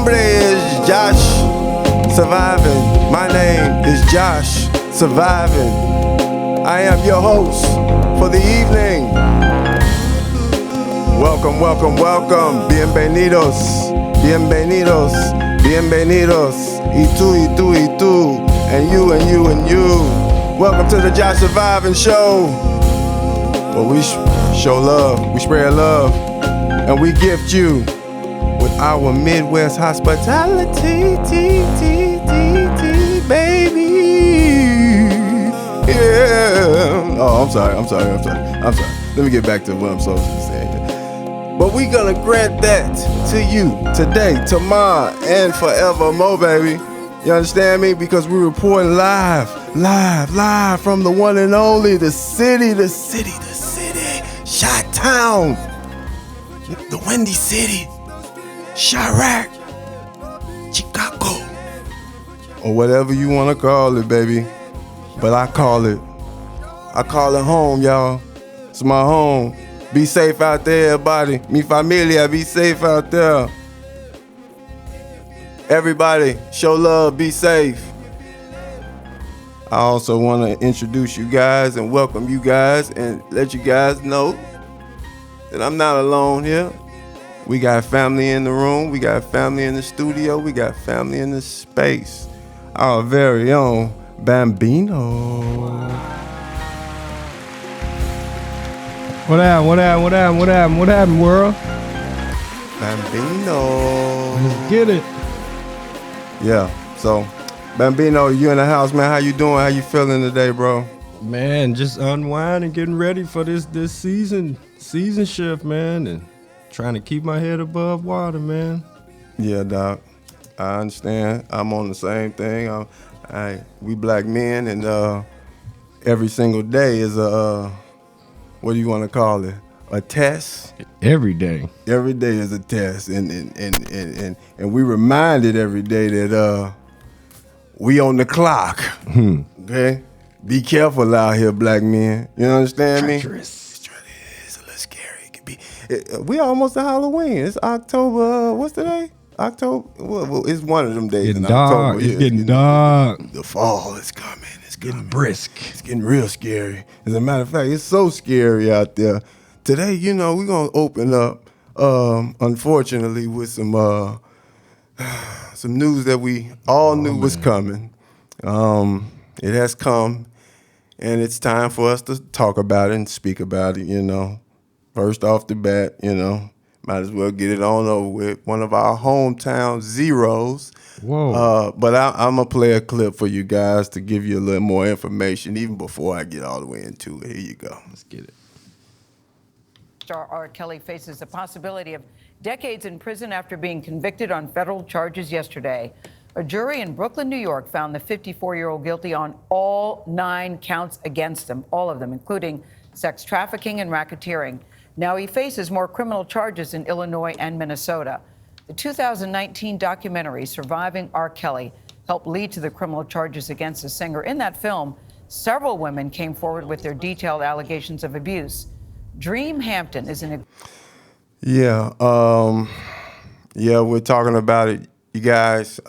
nombre is Josh Surviving. My name is Josh Surviving. I am your host for the evening. Welcome, welcome, welcome. Bienvenidos, bienvenidos, bienvenidos. Y tú, and you, and you, and you. Welcome to the Josh Surviving Show, where we show love, we spread love, and we gift you with our Midwest hospitality, baby. Yeah. Oh, I'm sorry. Let me get back to what I'm supposed to be saying. But we gonna grant that to you today, tomorrow, and forevermore, baby. You understand me? Because we're reporting live from the one and only, the city, Chi-Town, the Windy City, Chirac, Chicago, or whatever you want to call it, baby. But I call it home, y'all. It's my home. Be safe out there, everybody. Mi familia, be safe out there. Everybody, show love, be safe. I also want to introduce you guys and welcome you guys and let you guys know that I'm not alone here. We got family in the room. We got family in the studio. We got family in the space. Our very own Bambino. What happened, world? Bambino. Let's get it. Yeah, so Bambino, you in the house, man. How you doing? How you feeling today, bro? Man, just unwinding, getting ready for this season shift, man, and trying to keep my head above water, man. Yeah, doc. I understand. I'm on the same thing. We black men, and every single day is a what do you want to call it? A test. Every day. Every day is a test, and we reminded every day that we on the clock. Okay, be careful out here, black men. You understand me? It's a little scary. It could be. We almost to Halloween. It's October. What's today? October. Well, it's one of them days getting in dark. October. It's getting dark. The fall is coming. It's getting brisk. It's getting real scary. As a matter of fact, it's so scary out there. Today, we're gonna open up, unfortunately, with some news that we all knew was coming. It has come, and it's time for us to talk about it and speak about it. First off the bat, might as well get it on over with. One of our hometown zeros. Whoa. But I'm gonna play a clip for you guys to give you a little more information, even before I get all the way into it. Here you go. Let's get it. Star R. Kelly faces a possibility of decades in prison after being convicted on federal charges yesterday. A jury in Brooklyn, New York, found the 54-year-old guilty on all 9 counts against him, all of them, including sex trafficking and racketeering. Now he faces more criminal charges in Illinois and Minnesota. The 2019 documentary, Surviving R. Kelly, helped lead to the criminal charges against the singer. In that film, several women came forward with their detailed allegations of abuse. Dream Hampton is an... Yeah, we're talking about it, you guys.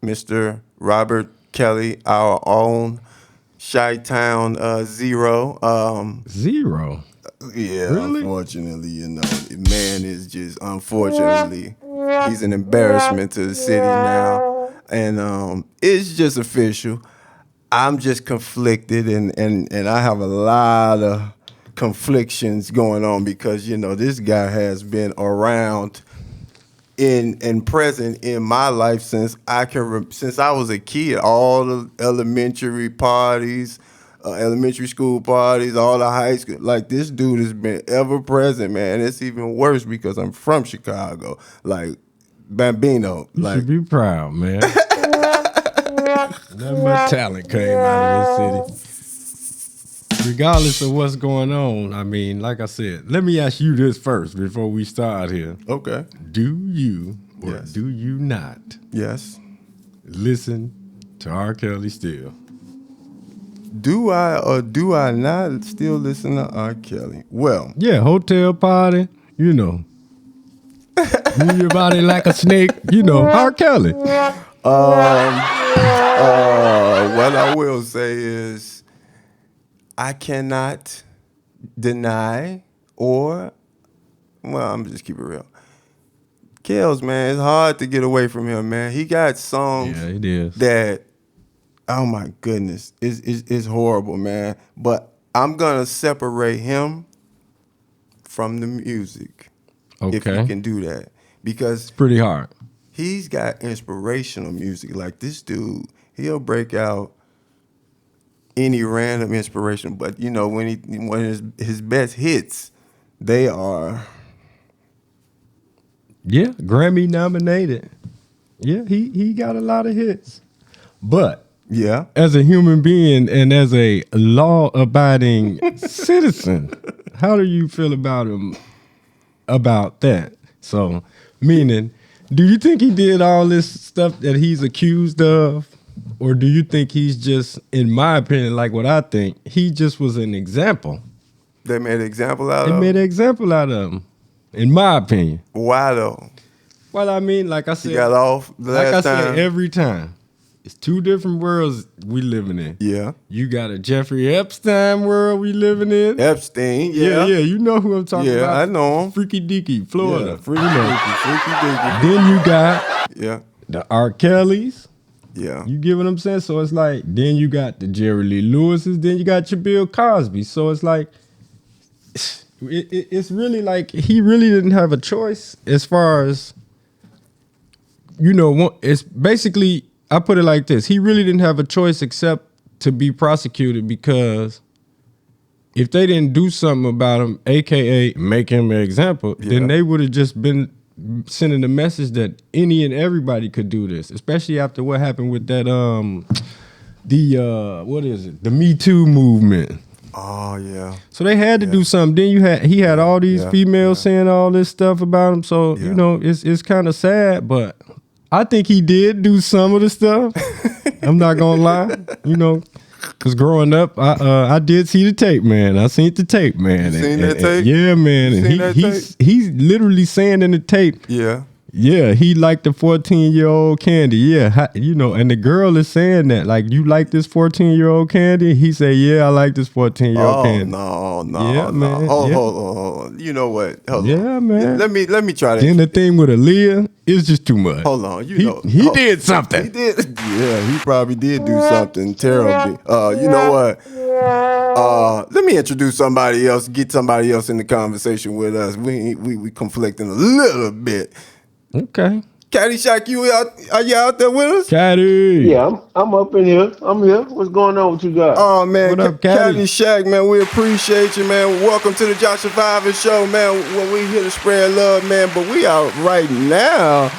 Mr. Robert Kelly, our own Chi-Town zero. Zero? Yeah, really? Unfortunately, the man is just, unfortunately, he's an embarrassment to the city now. And it's just official. I'm just conflicted, and I have a lot of conflictions going on because this guy has been around and present in my life since since I was a kid. All the elementary parties, elementary school parties, all the high school. Like, this dude has been ever present, man. It's even worse because I'm from Chicago. Like, Bambino. You should be proud, man. Nothing but talent came out of this city. Regardless of what's going on, I mean, like I said, let me ask you this first before we start here. Okay. Do you or Yes. do you not Yes. listen to R. Kelly still? Do I or do I not still listen to R. Kelly? Well, Yeah, hotel party, Move your body like a snake. You know, R. Kelly. What I will say is I cannot deny or well, I'm just keep it real. Kels, man, it's hard to get away from him, man. He got songs Yeah, it is. that, oh my goodness, it's horrible, man. But I'm gonna separate him from the music if you Okay. can do that because It's pretty hard. he's got inspirational music. Like this dude, he'll break out any random inspiration, but you know when his best hits, they are Yeah, Grammy nominated. Yeah, he got a lot of hits. But yeah. as a human being and as a law-abiding citizen, how do you feel about him about that? So, meaning, do you think he did all this stuff that he's accused of? Or do you think he's just, in my opinion, like what I think, he just was an example? They made an example out They of made him. an example out of him, in my opinion. Why though? Well, I mean, like I He said, got off the like I last said, time. every time. It's two different worlds we living in. Yeah. You got a Jeffrey Epstein world we living in. Epstein, Yeah, yeah. you know who I'm talking Yeah, about. I know him. Freaky Deaky, Florida. Yeah, freaky deaky. Then you got Yeah. the R. Kellys. Yeah. You get what I'm saying? So it's like, then you got the Jerry Lee Lewises, then you got your Bill Cosby. So it's like, it's really like he really didn't have a choice as far as, you know, it's basically, I put it like this. He really didn't have a choice except to be prosecuted because if they didn't do something about him, AKA make him an example, then Yeah. they would have just been sending a message that any and everybody could do this, especially after what happened with that what is it? The Me Too movement. Oh yeah. So they had to do something. Then he had all these Yeah, females saying all this stuff about him. So Yeah. you know, it's kind of sad, but I think he did do some of the stuff. I'm not gonna lie, you know, because growing up, I did see the tape, man. I seen the tape, man. You seen that tape? Yeah, man. You And seen that he's literally saying in the tape, Yeah. yeah, he liked the 14-year-old Candy. Yeah, you know, and the girl is saying that, like, you like this 14-year-old Candy? He said, yeah, I like this 14-year-old Oh Candy. no. Yeah, man, Hold, yeah. hold on. You know what? Hold Yeah, on. man. Let me try that. Then the thing with Aaliyah is just too much. Hold on. You He- know he hold- did something. He did. Yeah, he probably did do something terribly. You know what? Let me introduce somebody else. Get somebody else in the conversation with us. We conflicting a little bit. Okay. Caddyshack, are you out there with us? Caddy. Yeah, I'm up in here. I'm here. What's going on with you guys? Oh man, What up, Caddy? Caddyshack, man, we appreciate you, man. Welcome to the Josh Survivor Show, man. When we here to spread love, man, but we out right now.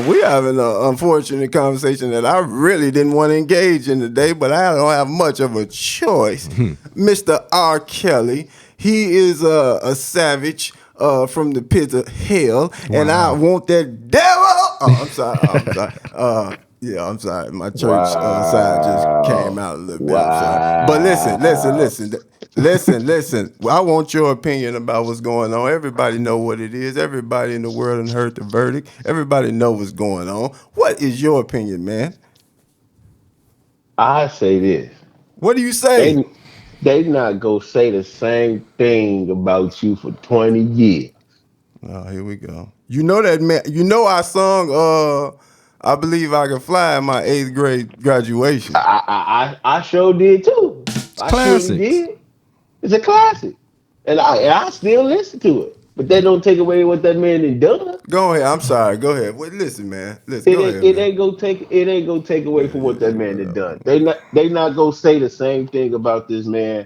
We having an unfortunate conversation that I really didn't want to engage in today, but I don't have much of a choice. Mr. R. Kelly, he is a savage. From the pits of hell, and I want that devil. Oh, I'm sorry. Yeah, I'm sorry. My church side just came out a little bit. I'm sorry. But listen. I want your opinion about what's going on. Everybody know what it is. Everybody in the world and heard the verdict. Everybody know what's going on. What is your opinion, man? I say this. What do you say? They not go say the same thing about you for 20 years. Oh, here we go. You know that man. You know our song. I believe I can fly in my 8th grade graduation. I sure did too. I sure classics. did. It's a classic, and I still listen to it. But that don't take away what that man done done. Go ahead. I'm sorry. Go ahead. Wait, listen, man. Listen. Go ahead, It man. ain't gonna take away from what that man done done. They not gonna say the same thing about this man,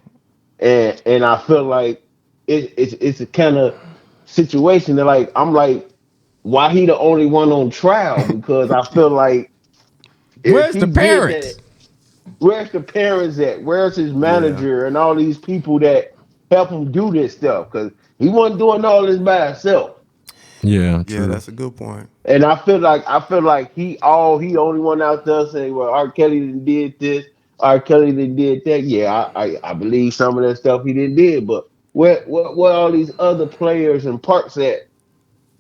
and I feel like it's a kind of situation that like I'm like, why he the only one on trial? Because I feel like if Where's he the did that, parents? where's the parents at? Where's his Yeah. manager and all these people that help him do this stuff? Because he wasn't doing all this by himself. Yeah, Yeah, true. that's a good point. And I feel like he only one out there saying, well, R. Kelly done did this, R. Kelly done did that. Yeah, I believe some of that stuff he didn't did, but where all these other players and parts at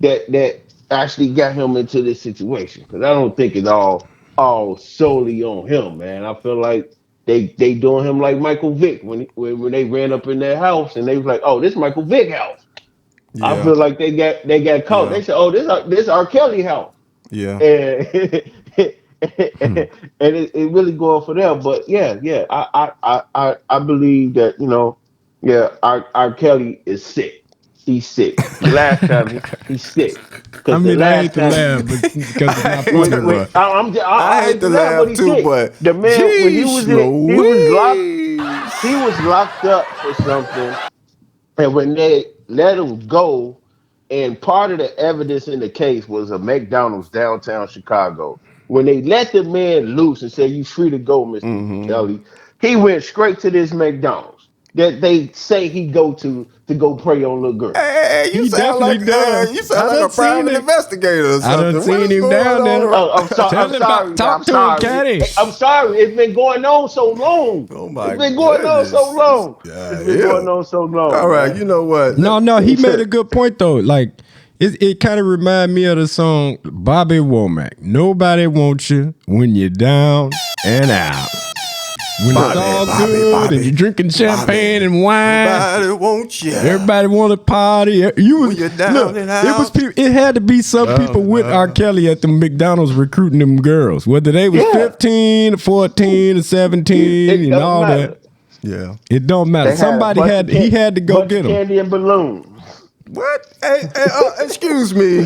that actually got him into this situation. Because I don't think it's all solely on him, man. I feel like they doing him like Michael Vick when they ran up in their house and they was like, oh, this Michael Vick house. I Yeah. feel like they got caught. Yeah. They said, oh, this R. Kelly house, Yeah. and and it really going for them. But yeah, I believe that yeah, R. Kelly is sick. He's sick. The last time he's sick I because the mean, I hate last to time laugh, but because it's not funny, when but I I hate hate to to laugh, but laugh he's too, sick. but The man when geez he Louise. was locked up for something, and when they let him go, and part of the evidence in the case was a McDonald's downtown Chicago. When they let the man loose and said, "You free to go, Mister Mm-hmm. Kelly," he went straight to this McDonald's that they say he go to go prey on little girls. Hey, he definitely does. you sound I like a done seen private it. investigator or I done something. What seen is him going down there. on? I'm sorry. Tell him about, I'm talk to him, sorry. Caddy. I'm sorry. It's been going on so long. Oh It's my been going on so goodness. long. It's been Yeah. going on so long, All right, man. you know what? No, he made a good point though. Like it kind of remind me of the song Bobby Womack. Nobody wants you when you're down and out. When it's all good and you're drinking champagne and wine. Nobody wants you. Everybody want to party. You was When you're down look. and It was out. people. It had to be some people with R. Kelly at the McDonald's recruiting them girls, whether they was Yeah. 15, 14, or 17, It and don't all matter. that. Yeah. It don't matter. They had a Somebody bunch had. of He had to go bunch get of them. candy and balloons. What? Hey, excuse me.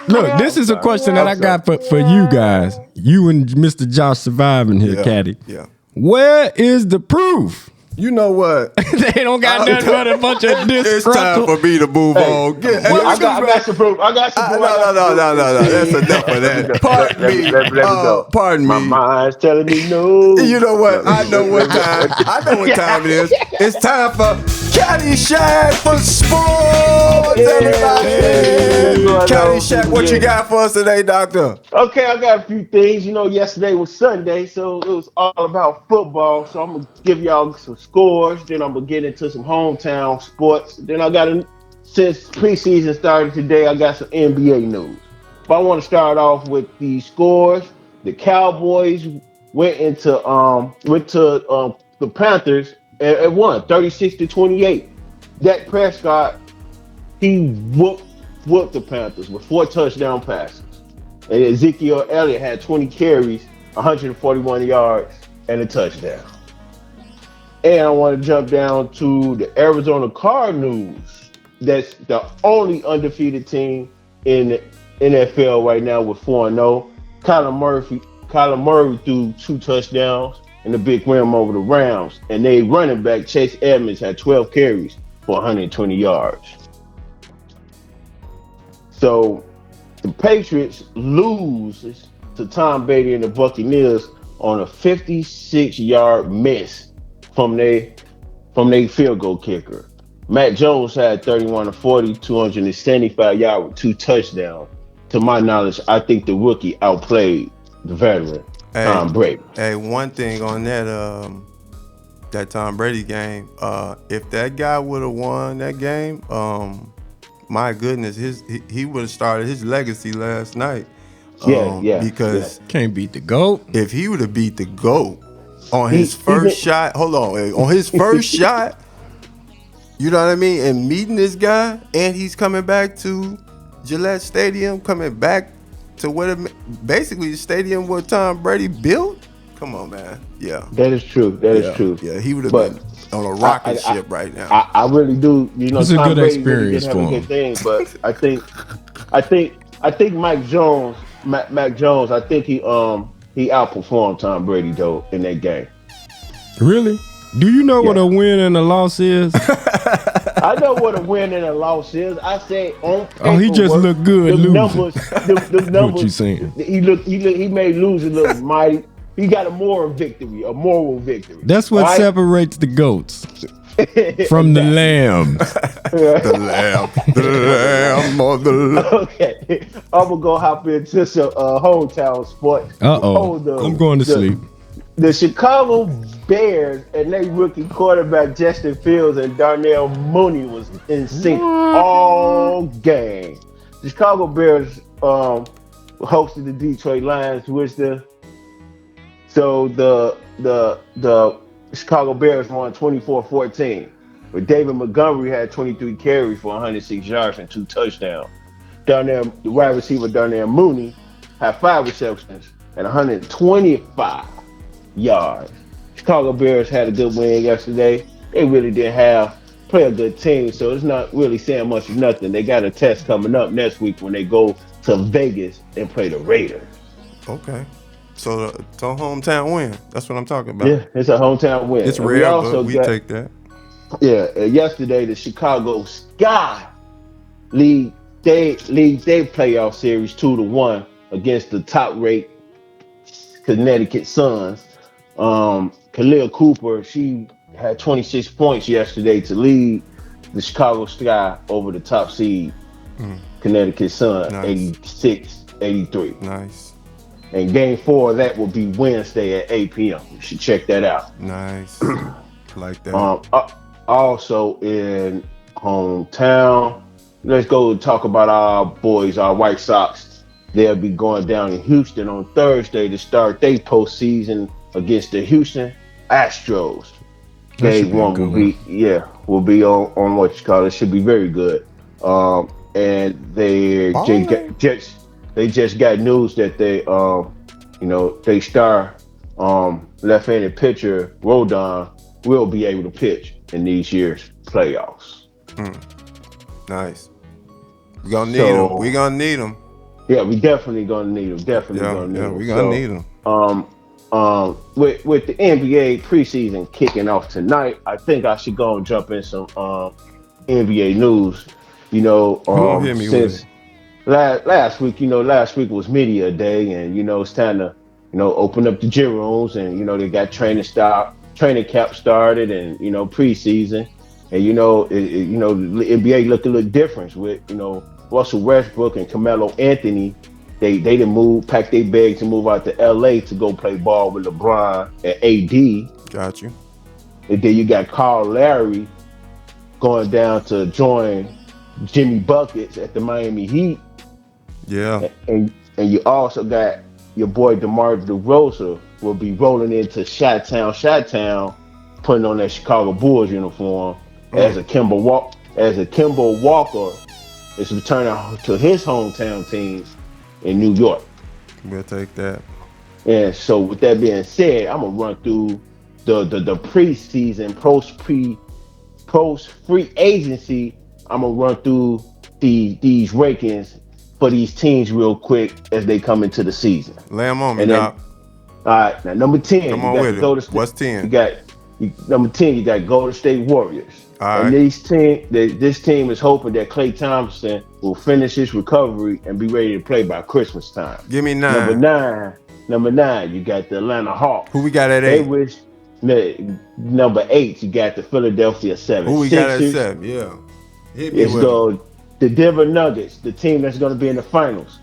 Look, this is a question that I'm I sorry. got for you guys. You and Mr. Josh surviving here, Yeah. Caddy. Yeah. Where is the proof? You know what? They don't got nothing but a bunch of It's time for disgruntled. me to move on. I got some proof. I got some proof. No. That's enough of that. Let me go. Pardon My me. mind's telling me no. You know what? No, I know what time. I know what time it is. It's time for Caddyshack for sports, everybody. Caddyshack, what you got for us today, Doctor? Okay, I got a few things. Yesterday was Sunday, so it was all about football. So I'm gonna give y'all some scores. Then I'm gonna get into some hometown sports. Then since preseason started today, I got some NBA news. But I want to start off with the scores. The Cowboys went to the Panthers and won 36-28. Dak Prescott he whooped the Panthers with 4 touchdown passes. And Ezekiel Elliott had 20 carries, 141 yards, and a touchdown. And I want to jump down to the Arizona Cardinals. That's the only undefeated team in the NFL right now with 4-0. Kyler Murray threw 2 touchdowns and a big win over the Rams. And they running back Chase Edmonds had 12 carries for 120 yards. So the Patriots lose to Tom Brady and the Buccaneers on a 56-yard miss from their field goal kicker. Matt Jones had 31 of 40, 275 yards with 2 touchdowns. To my knowledge, I think the rookie outplayed the veteran Tom Brady. Hey, one thing on that Tom Brady game, if that guy would have won that game, my goodness, he would have started his legacy last night. Because can't beat the GOAT. If he would have beat the GOAT on his first shot, on his first shot, you know what I mean, and meeting this guy, and he's coming back to Gillette Stadium, coming back to basically the stadium where Tom Brady built. Come on, man. Yeah. That is true. That is true. Yeah, he would have been on a rocket ship right now. I really do. It's Tom a good Brady experience really did have for a him. good thing, but I think Mac Jones, I think he outperformed Tom Brady though in that game. Really? Do you know what a win and a loss is? I know what a win and a loss is. I say on paper, he just looked good the losing. The numbers. What you saying? He made losing look mighty. He got a moral victory. That's what separates the goats from the lambs. the lamb of the Okay, I'm gonna go hop into some hometown sports. I'm going to sleep. The Chicago Bears and their rookie quarterback Justin Fields and Darnell Mooney was in sync all game. the Chicago Bears hosted the Detroit Lions, which the Chicago Bears won 24-14. But David Montgomery had 23 carries for 106 yards and 2 touchdowns. Down there, the wide receiver down there, Mooney, had 5 receptions and 125 yards. Chicago Bears had a good win yesterday. They really didn't play a good team, so it's not really saying much of nothing. They got a test coming up next week when they go to Vegas and play the Raiders. Okay. So hometown win. That's what I'm talking about. Yeah, it's a hometown win. It's And rare, but we take that. Yeah, yesterday the Chicago Sky lead their playoff series 2-1 against the top-rate Connecticut Suns. Khalil Cooper, she had 26 points yesterday to lead the Chicago Sky over the top seed Connecticut Sun, nice. 86-83. Nice. And game 4 of that will be Wednesday at 8 p.m. You should check that out. Nice. Like that. Also in hometown, let's go talk about our boys, our White Sox. They'll be going down in Houston on Thursday to start their postseason against the Houston Astros. Game 1 will be on what you call it. Should be very good. And they just got news that they star left-handed pitcher Rodon will be able to pitch in these year's playoffs. Nice. We're gonna need him. We're gonna need him. Yeah, we definitely gonna need him. Gonna need him. We're gonna need him. With the NBA preseason kicking off tonight, I think I should go and jump in some NBA news. Hit me since last week was media day, and it's time to open up the gym rooms, and they got training camp started, and preseason, and the NBA looked a little different with Russell Westbrook and Carmelo Anthony. They didn't pack their bags and move out to LA to go play ball with LeBron and AD. Got you. And then you got Kyle Lowry going down to join Jimmy Buckets at the Miami Heat. Yeah. And you also got your boy DeMar DeRozan will be rolling into Chi-Town, putting on that Chicago Bulls uniform as a Kemba Walker is returning to his hometown team in New York. We'll take that. And so with that being said, I'm gonna run through the preseason, post free agency. I'm gonna run through these rankings for these teams real quick as they come into the season. Lay them on me, Doc. All right, now number 10. Come on with it. What's 10? Number 10, you got Golden State Warriors. All right. And this team is hoping that Klay Thompson will finish his recovery and be ready to play by Christmas time. Give me 9. Number 9, you got the Atlanta Hawks. Who we got at 8? Number 8, you got the Philadelphia 76ers. Who we got at 7? Yeah. Hit me with it. The Denver Nuggets, the team that's going to be in the finals.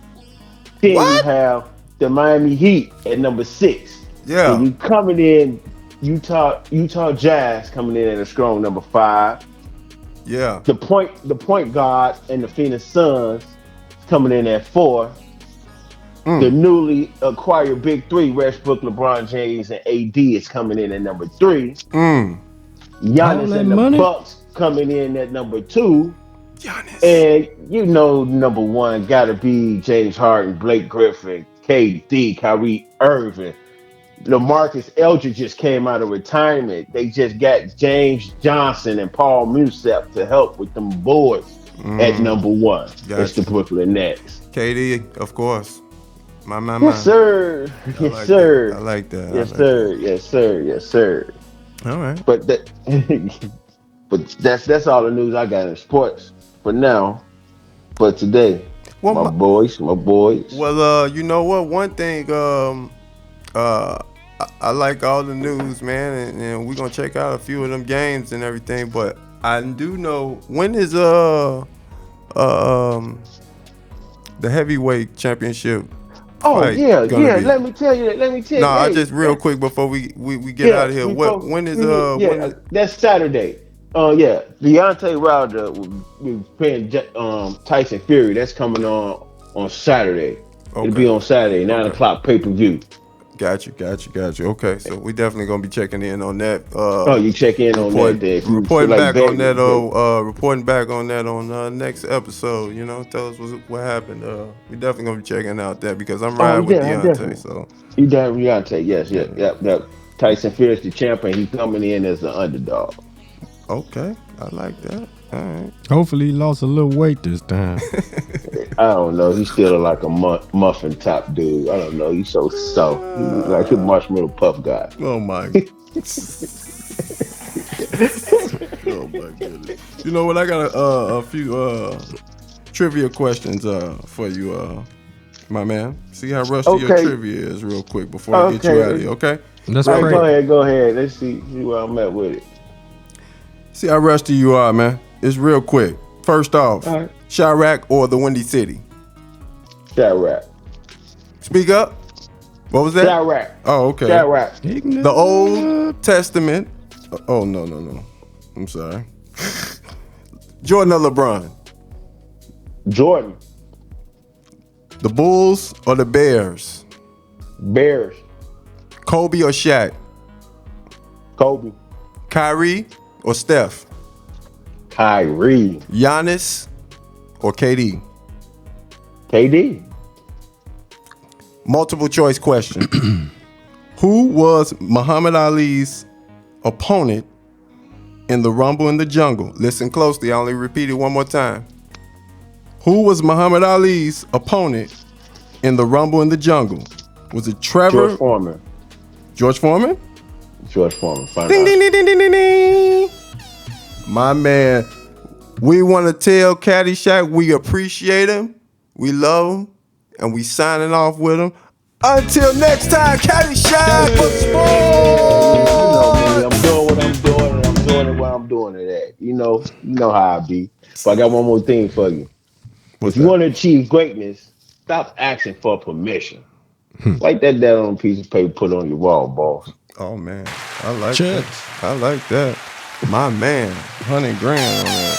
Then you have the Miami Heat at number 6. Yeah. And you coming in, Utah Jazz coming in at a strong number 5. Yeah. The point guard and the Phoenix Suns coming in at 4. The newly acquired Big 3, Westbrook, LeBron James, and AD is coming in at number 3. Giannis and the Bucks coming in at number 2. Giannis. And number 1 gotta be James Harden, Blake Griffin, KD, Kyrie Irving. LaMarcus Aldridge just came out of retirement. They just got James Johnson and Paul Millsap to help with them boys at number 1. Gotcha. It's the Brooklyn Nets. KD, of course. My. Yes, sir. Yes, sir. I like that. Yes, sir. Yes, sir. Yes, sir. All right. But that's all the news I got in sports for now. But today, my boys. Well, you know what? One thing, I like all the news, man, and we're gonna check out a few of them games and everything. But I do know when is the heavyweight championship. Oh yeah. Let me tell you. No, I just real quick before we get out of here. When is that's Saturday. Yeah, Deontay Wilder will be playing Tyson Fury. That's coming on Saturday. It'll be Okay. on Saturday, nine Okay. o'clock pay per view. Got you. Okay, so we definitely gonna be checking in on that. Oh, you check in on that Reporting there if you feel reporting like back on betting. that. Reporting back on that on next episode. You know, tell us what happened. We definitely gonna be checking out that because I'm Oh riding with yeah, Deontay. definitely. So You damn Deontay, yes, yeah. yep. Tyson Fury's the champion. He coming in as the underdog. Okay, I like that. All right. Hopefully, he lost a little weight this time. I don't know. He's still like a muffin top dude. I don't know. He's so soft. He's like a marshmallow puff guy. Oh my. Oh my goodness. You know what? I got a few trivia questions for you, my man. See how rusty your Okay, trivia is, real quick, before I get you out of okay. here. Okay. Let's All right, pray. go ahead. Let's see where I'm at with it. See how rusty you are, man. It's real quick. First off, All right. Chirac or the Windy City? Chirac. Speak up. What was that? Chirac. Oh, okay. Chirac. The Old Testament. Oh, no. I'm sorry. Jordan or LeBron? Jordan. The Bulls or the Bears? Bears. Kobe or Shaq? Kobe. Kyrie or Steph? Kyrie. Giannis or KD? KD. Multiple choice question. Who was Muhammad Ali's opponent in the Rumble in the Jungle? Listen closely. I only repeat it one more time. Who was Muhammad Ali's opponent in the Rumble in the Jungle? Was it Trevor? George Foreman. George Foreman? George Foreman. Find Ding, out. ding, ding, ding, ding, ding, ding. My man, we want to tell Caddyshack we appreciate him, we love him, and we signing off with him. Until next time, Caddyshack for You know me. sports. I'm doing what I'm doing, and I'm doing it while I'm doing it at. You know how I be. But I got one more thing for you. What's If you that? want to achieve greatness, stop asking for permission. Write that down on a piece of paper, put it on your wall, boss. Oh man, I like Cheers. that. I like that. My man, 100 grand on that.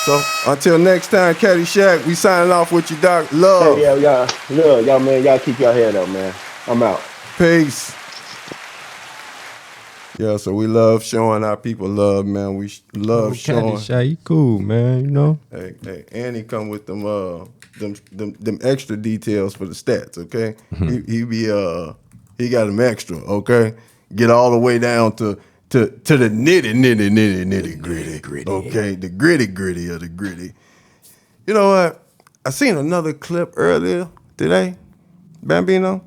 So until next time, Caddyshack, we signing off with you, Doc. Love. Hey, y'all, man, y'all keep your head up, man. I'm out. Peace. Yeah, so we love showing our people love, man. We love showing. Caddyshack, he cool, man. You know. Hey, and he come with them extra details for the stats. Okay, he got them extra. Okay, get all the way down to the nitty gritty. Okay, the gritty of the gritty. You know what? I seen another clip earlier today, Bambino,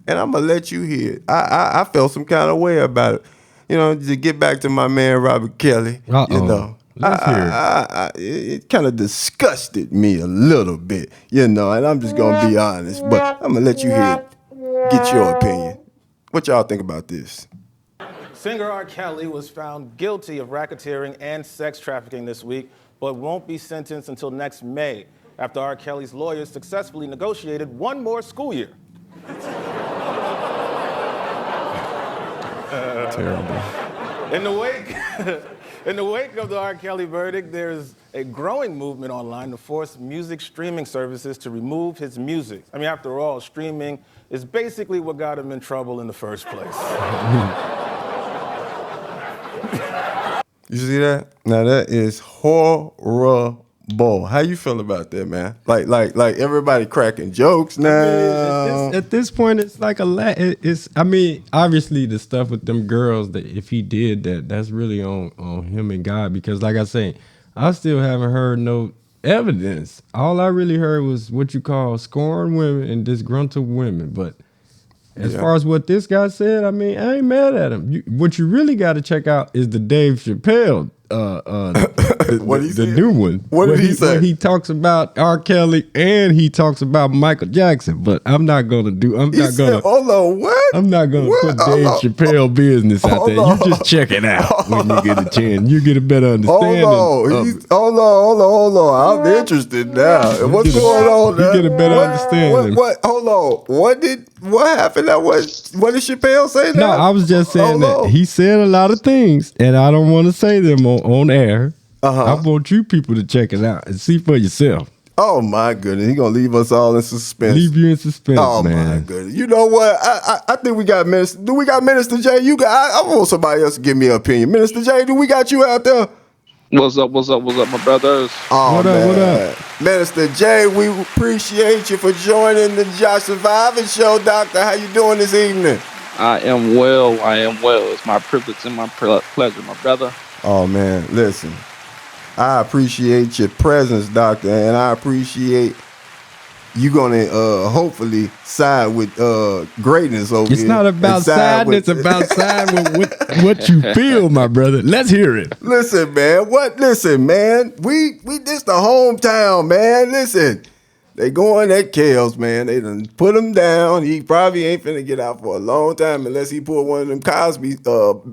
and I'm gonna let you hear it. I felt some kind of way about it. You know, to get back to my man Robert Kelly. You know, Let's hear it. it kind of disgusted me a little bit. You know, and I'm just gonna be honest, but I'm gonna let you hear it. Get your opinion. What y'all think about this? Singer R. Kelly was found guilty of racketeering and sex trafficking this week, but won't be sentenced until next May, after R. Kelly's lawyers successfully negotiated one more school year. Terrible. In the wake of the R. Kelly verdict, there's a growing movement online to force music streaming services to remove his music. I mean, after all, streaming is basically what got him in trouble in the first place. You see that? Now that is horrible. How you feel about that, man? Like everybody cracking jokes now. At this point, it's like it's. I mean, obviously the stuff with them girls, that if he did that, that's really on him and God. Because, like I say, I still haven't heard no evidence. All I really heard was what you call scorned women and disgruntled women. But as far as what this guy said, I mean, I ain't mad at him. What you really got to check out is the Dave Chappelle. What he the said? new one. What did he say? Where he talks about R. Kelly and he talks about Michael Jackson, but I'm not gonna do. I'm He not said, gonna. hold on, what? I'm not gonna What? put Hold Dave on. Chappelle business out there. Hold You just check it out when you get a chance. You get a better understanding. Hold on. I'm interested now. What's going on? You get a better understanding. What? Hold on. What happened? What did Chappelle say No, now? I was just saying Hold that on. he said a lot of things, and I don't want to say them on air. I want you people to check it out and see for yourself. Oh my goodness, he gonna leave us all in suspense. Leave you in suspense, Oh man. my goodness. You know what? I think we got Minister. Do we got Minister J? I want somebody else to give me an opinion. Minister J, do we got you out there? What's up, my brothers? Oh, What up? Minister J, we appreciate you for joining the Josh Survivor Show, Doctor. How you doing this evening? I am well. It's my privilege and my pleasure, my brother. Oh man, listen. I appreciate your presence, Doctor, and I appreciate you gonna hopefully side with greatness over It's here. not about and side siding, with- it's about siding with what you feel, my brother. Let's hear it. Listen, man. Listen, man. We this the hometown, man. Listen. They going at Kales, man. They done put him down. He probably ain't finna get out for a long time unless he pull one of them Cosby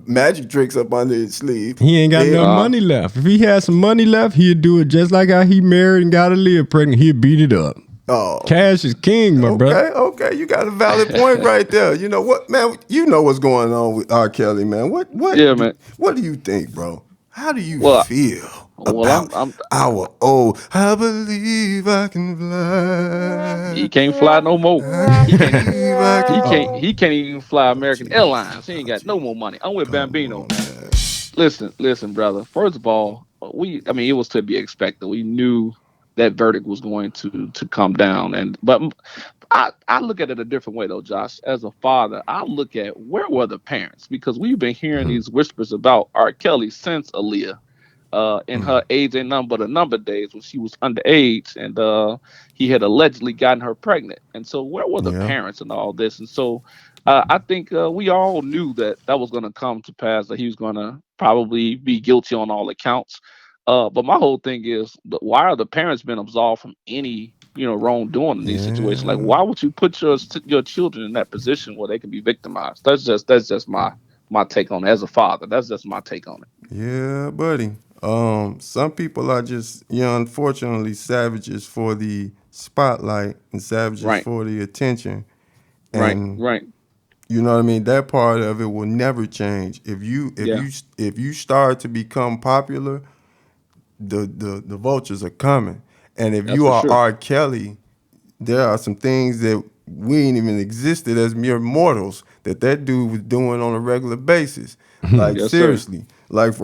magic tricks up under his sleeve. He ain't got Yeah. no money left. If he had some money left, he'd do it just like how he married and got a Leah pregnant. He'd beat it up. Oh. Cash is king, my brother. Okay, you got a valid point right there. You know what, man? You know what's going on with R. Kelly, man. What? Yeah, man. What do you think, bro? How do you Well, feel well, about I'm- our old? I believe I can fly. He can't fly no more. He can't. Believe I can- He can't even fly American Airlines. He ain't got no more money. I'm with Bambino, man. Listen, brother. First of all, it was to be expected. We knew that verdict was going to come down, but I look at it a different way though, Josh. As a father, I look at where were the parents, because we've been hearing these whispers about R. Kelly since Aaliyah. In her age ain't nothing but a number of days when she was underage, and he had allegedly gotten her pregnant. And so where were the Yeah. parents in all this? And so I think we all knew that was going to come to pass, that he was going to probably be guilty on all accounts. But my whole thing is, why are the parents been absolved from any wrongdoing in these situations? Like, why would you put your children in that position where they can be victimized? That's just my take on it as a father. That's just my take on it. Yeah, buddy. Some people are just, unfortunately, savages for the spotlight and savages Right. for the attention. Right, And right. you know what I mean? That part of it will never change. If you start to become popular, the vultures are coming. And if That's you for are sure. R. Kelly, there are some things that we ain't even existed as mere mortals that dude was doing on a regular basis. Like Yes, sir. seriously. Like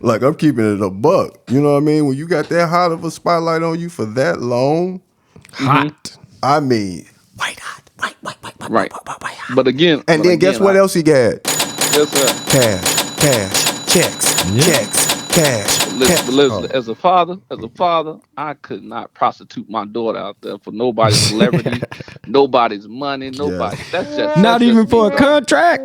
like I'm keeping it a buck. You know what I mean? When you got that hot of a spotlight on you for that long, Hot. I mean, white hot. Right. But again, And then guess what else he got? Yes, sir. Cash, checks, cash. Listen, as a father, I could not prostitute my daughter out there for nobody's celebrity, nobody's money, nobody. That's Not even just for me, a bro. contract.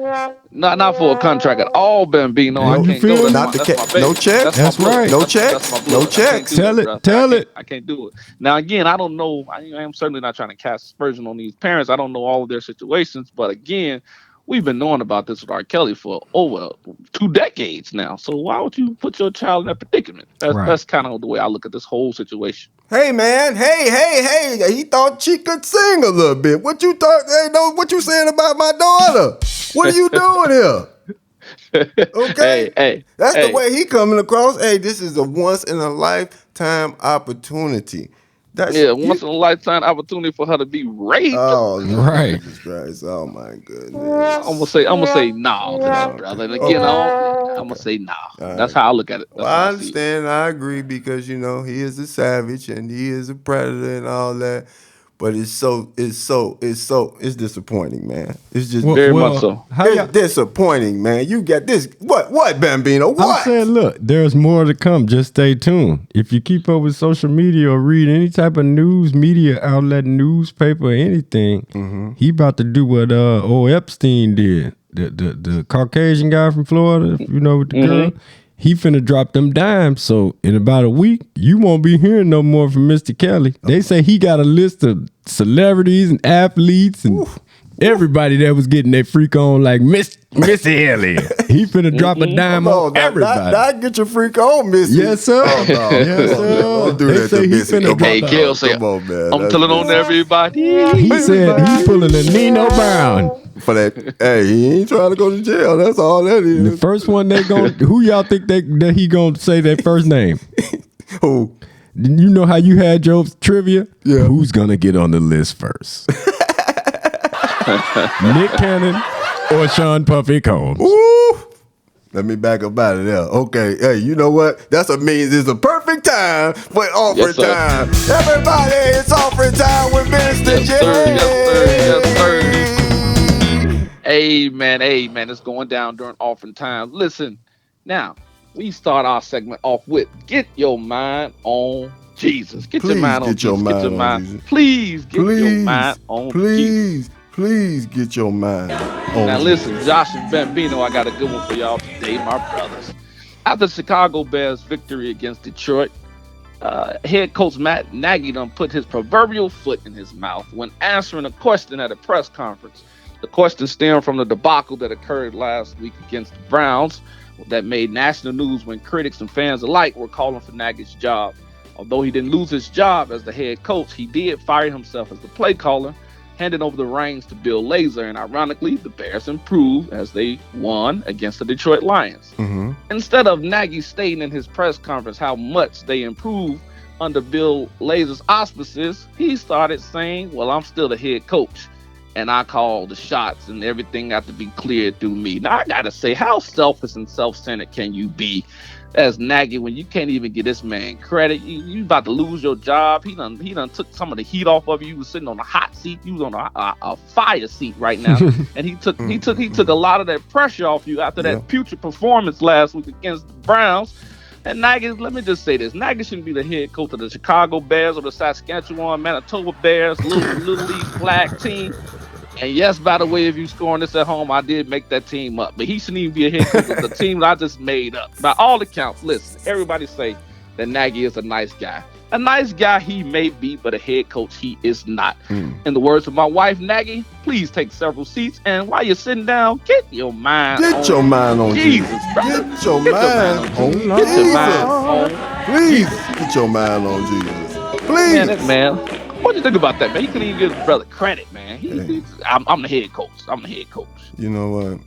Not for a contract at all, Bambino. I You can't feel go. me? Not the That's my ca- baby. no check? That's my blood. right. No That's checks? my blood. No I can't checks? do Tell that, it, bro. tell it. I can't do it. Now again, I don't know. I am certainly not trying to cast aspersion on these parents. I don't know all of their situations, but again, we've been knowing about this with R. Kelly for over 2 decades now. So why would you put your child in that predicament? Right. That's kind of the way I look at this whole situation. Hey man, hey. He thought she could sing a little bit. What you thought? Hey, no, what you saying about my daughter? What are you doing here? Okay. Hey, That's hey. the way he coming across. Hey, this is a once in a lifetime opportunity. That's Once in a lifetime opportunity for her to be raped. Oh, Lord Right. Jesus Christ. Oh my goodness. I'm gonna say no to that, brother. And again, I'm gonna say no. That's how I look at it. That's Well, how I I see it. understand. I agree because he is a savage and he is a predator and all that. But it's disappointing, man. It's just Very much so. How it's y'all, disappointing, man. You got this. What, Bambino? I'm What? saying, look, there's more to come. Just stay tuned. If you keep up with social media or read any type of news, media outlet, newspaper, or anything, he about to do what old Epstein did. The Caucasian guy from Florida, with the girl. He finna drop them dimes. So in about a week, you won't be hearing no more from Mr. Kelly. They say he got a list of celebrities and athletes and everybody that was getting their freak on like Missy Elliott. He finna drop a dime on everybody. Not get your freak on, Missy. Yes, sir. Oh, no. Yes, sir. Don't do They that say to he Missy. finna Come on, drop Kel say, come on, man. I'm That's telling on Missy. everybody. He said he pulling a Nino Brown. For that, hey, he ain't trying to go to jail. That's all that The is. first one they gon' who y'all think that he gonna say their first name? Who? You know how you had your trivia? Yeah. Who's gonna get on the list first? Nick Cannon or Sean Puffy Combs? Ooh. Let me back up out of there. Okay, hey, you know what? That's a means it's a perfect time for offering Yes, sir. time. Everybody, it's offering time with Minister Yes, sir. J. Yes, sir. Yes, sir. Amen. Amen. It's going down during offering time. Listen, now we start our segment off with get your mind on Jesus. Get your Please mind on get your Jesus. mind Get your on mind. Jesus. Please get your mind on Jesus. Please get your mind on Now Jesus. listen, Josh and Bambino, I got a good one for y'all today, my brothers. After Chicago Bears' victory against Detroit, head coach Matt Nagy done put his proverbial foot in his mouth when answering a question at a press conference. The question stemmed from the debacle that occurred last week against the Browns that made national news when critics and fans alike were calling for Nagy's job. Although he didn't lose his job as the head coach, he did fire himself as the play caller, handing over the reins to Bill Lazor, and ironically, the Bears improved as they won against the Detroit Lions. Mm-hmm. Instead of Nagy stating in his press conference how much they improved under Bill Lazor's auspices, he started saying, well, I'm still the head coach, and I call the shots, and everything got to be cleared through me. Now, I got to say, how selfish and self-centered can you be as Nagy when you can't even give this man credit? You about to lose your job. He done took some of the heat off of you. You was sitting on a hot seat. You was on a fire seat right now, and he took a lot of that pressure off you after that putrid performance last week against the Browns. And Nagy, let me just say this: Nagy shouldn't be the head coach of the Chicago Bears or the Saskatchewan Manitoba Bears, little league flag team. And yes, by the way, if you scoring this at home, I did make that team up. But he shouldn't even be a head coach of the team that I just made up. By all accounts, listen, everybody say that Nagy is a nice guy. A nice guy he may be, but a head coach he is not. In the words of my wife, Nagy, please take several seats. And while you're sitting down, get your mind on Jesus, brother. Get your mind on Jesus. Get your mind on Please get your mind on Jesus. Please. Man, that man. What do you think about that, man? He couldn't even give his brother credit, man. I'm the head coach. I'm the head coach. You know what?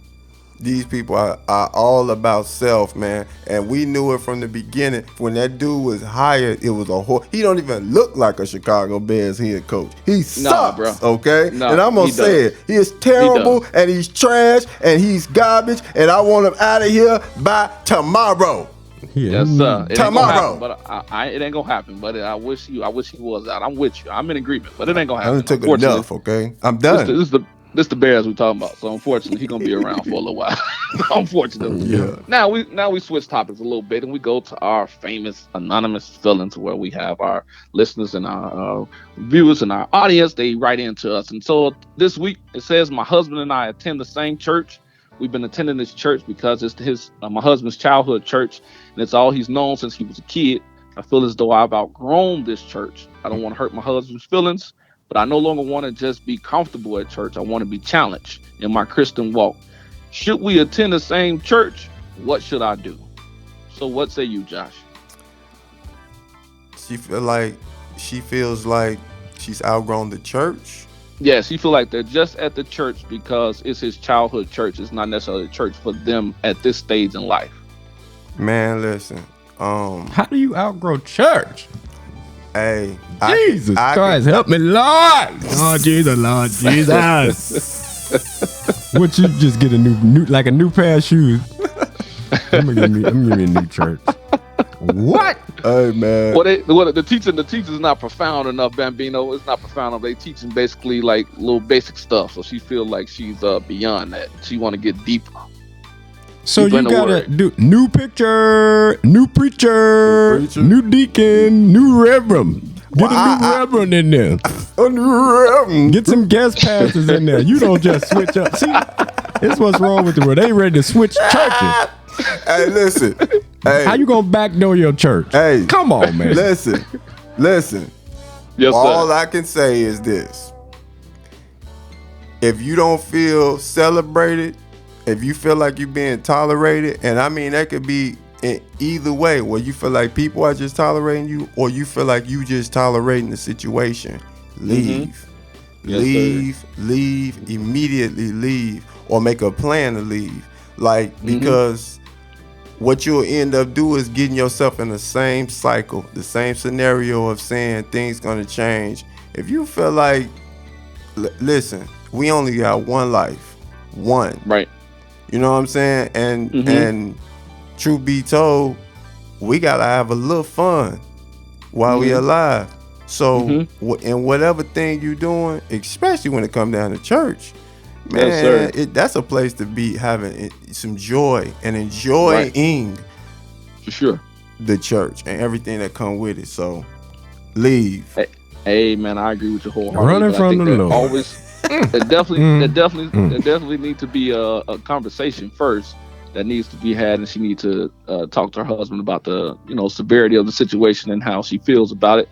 These people are all about self, man. And we knew it from the beginning. When that dude was hired, it was he don't even look like a Chicago Bears head coach. He sucks, bro. Okay? No, and I'm going to say it. He is terrible, and he's trash, and he's garbage, and I want him out of here by tomorrow. Yes, sir. It Tomorrow. ain't gonna happen, but it ain't gonna happen. But I wish he was out. I'm with you. I'm in agreement. But it ain't gonna happen. I took enough, okay? I'm done. This the Bears we talking about. So unfortunately, he's gonna be around for a little while. Unfortunately. Yeah. Now we switch topics a little bit and we go to our famous anonymous fill-ins where we have our listeners and our viewers and our audience. They write into us. And so this week it says my husband and I attend the same church. We've been attending this church because it's my husband's childhood church, and it's all he's known since he was a kid. I feel as though I've outgrown this church. I don't want to hurt my husband's feelings, but I no longer want to just be comfortable at church. I want to be challenged in my Christian walk. Should we attend the same church? What should I do? So what say you, Josh? She feels like she's outgrown the church. Yes, he feel like they're just at the church because it's his childhood church. It's not necessarily a church for them at this stage in life. Man, listen. How do you outgrow church? Hey, Jesus Christ, help me, Lord. Lord Jesus, Lord Jesus. What, you just get a new like a new pair of shoes? I'm gonna give me a new church. What? Hey, man. The teaching is not profound enough, Bambino. It's not profound enough. They teaching basically like little basic stuff. So she feel like she's beyond that. She want to get deeper. So you gotta do new picture, new preacher, new deacon, new reverend. Get a new reverend in there. A new reverend. Get some guest pastors in there. You don't just switch up. See, this what's wrong with the world. They ready to switch churches. Hey, listen. Hey. How you gonna backdoor your church? Hey, come on, man. Listen. Yes, sir. All I can say is this: if you don't feel celebrated, if you feel like you're being tolerated, and I mean that could be in either way, where you feel like people are just tolerating you, or you feel like you just tolerating the situation, leave. Yes, Leave, immediately leave, or make a plan to leave. Like, because what you'll end up doing is getting yourself in the same cycle, the same scenario of saying things gonna change. If you feel like, listen, we only got one life, one. Right. You know what I'm saying? And truth be told, we gotta have a little fun while we alive. So in whatever thing you're doing, especially when it comes down to church, man, that's a place to be having some joy and enjoying for sure the church and everything that come with it. So leave. Hey man, I agree with you wholeheartedly. Running from the Lord. Always, there definitely need to be a conversation first that needs to be had, and she needs to talk to her husband about the severity of the situation and how she feels about it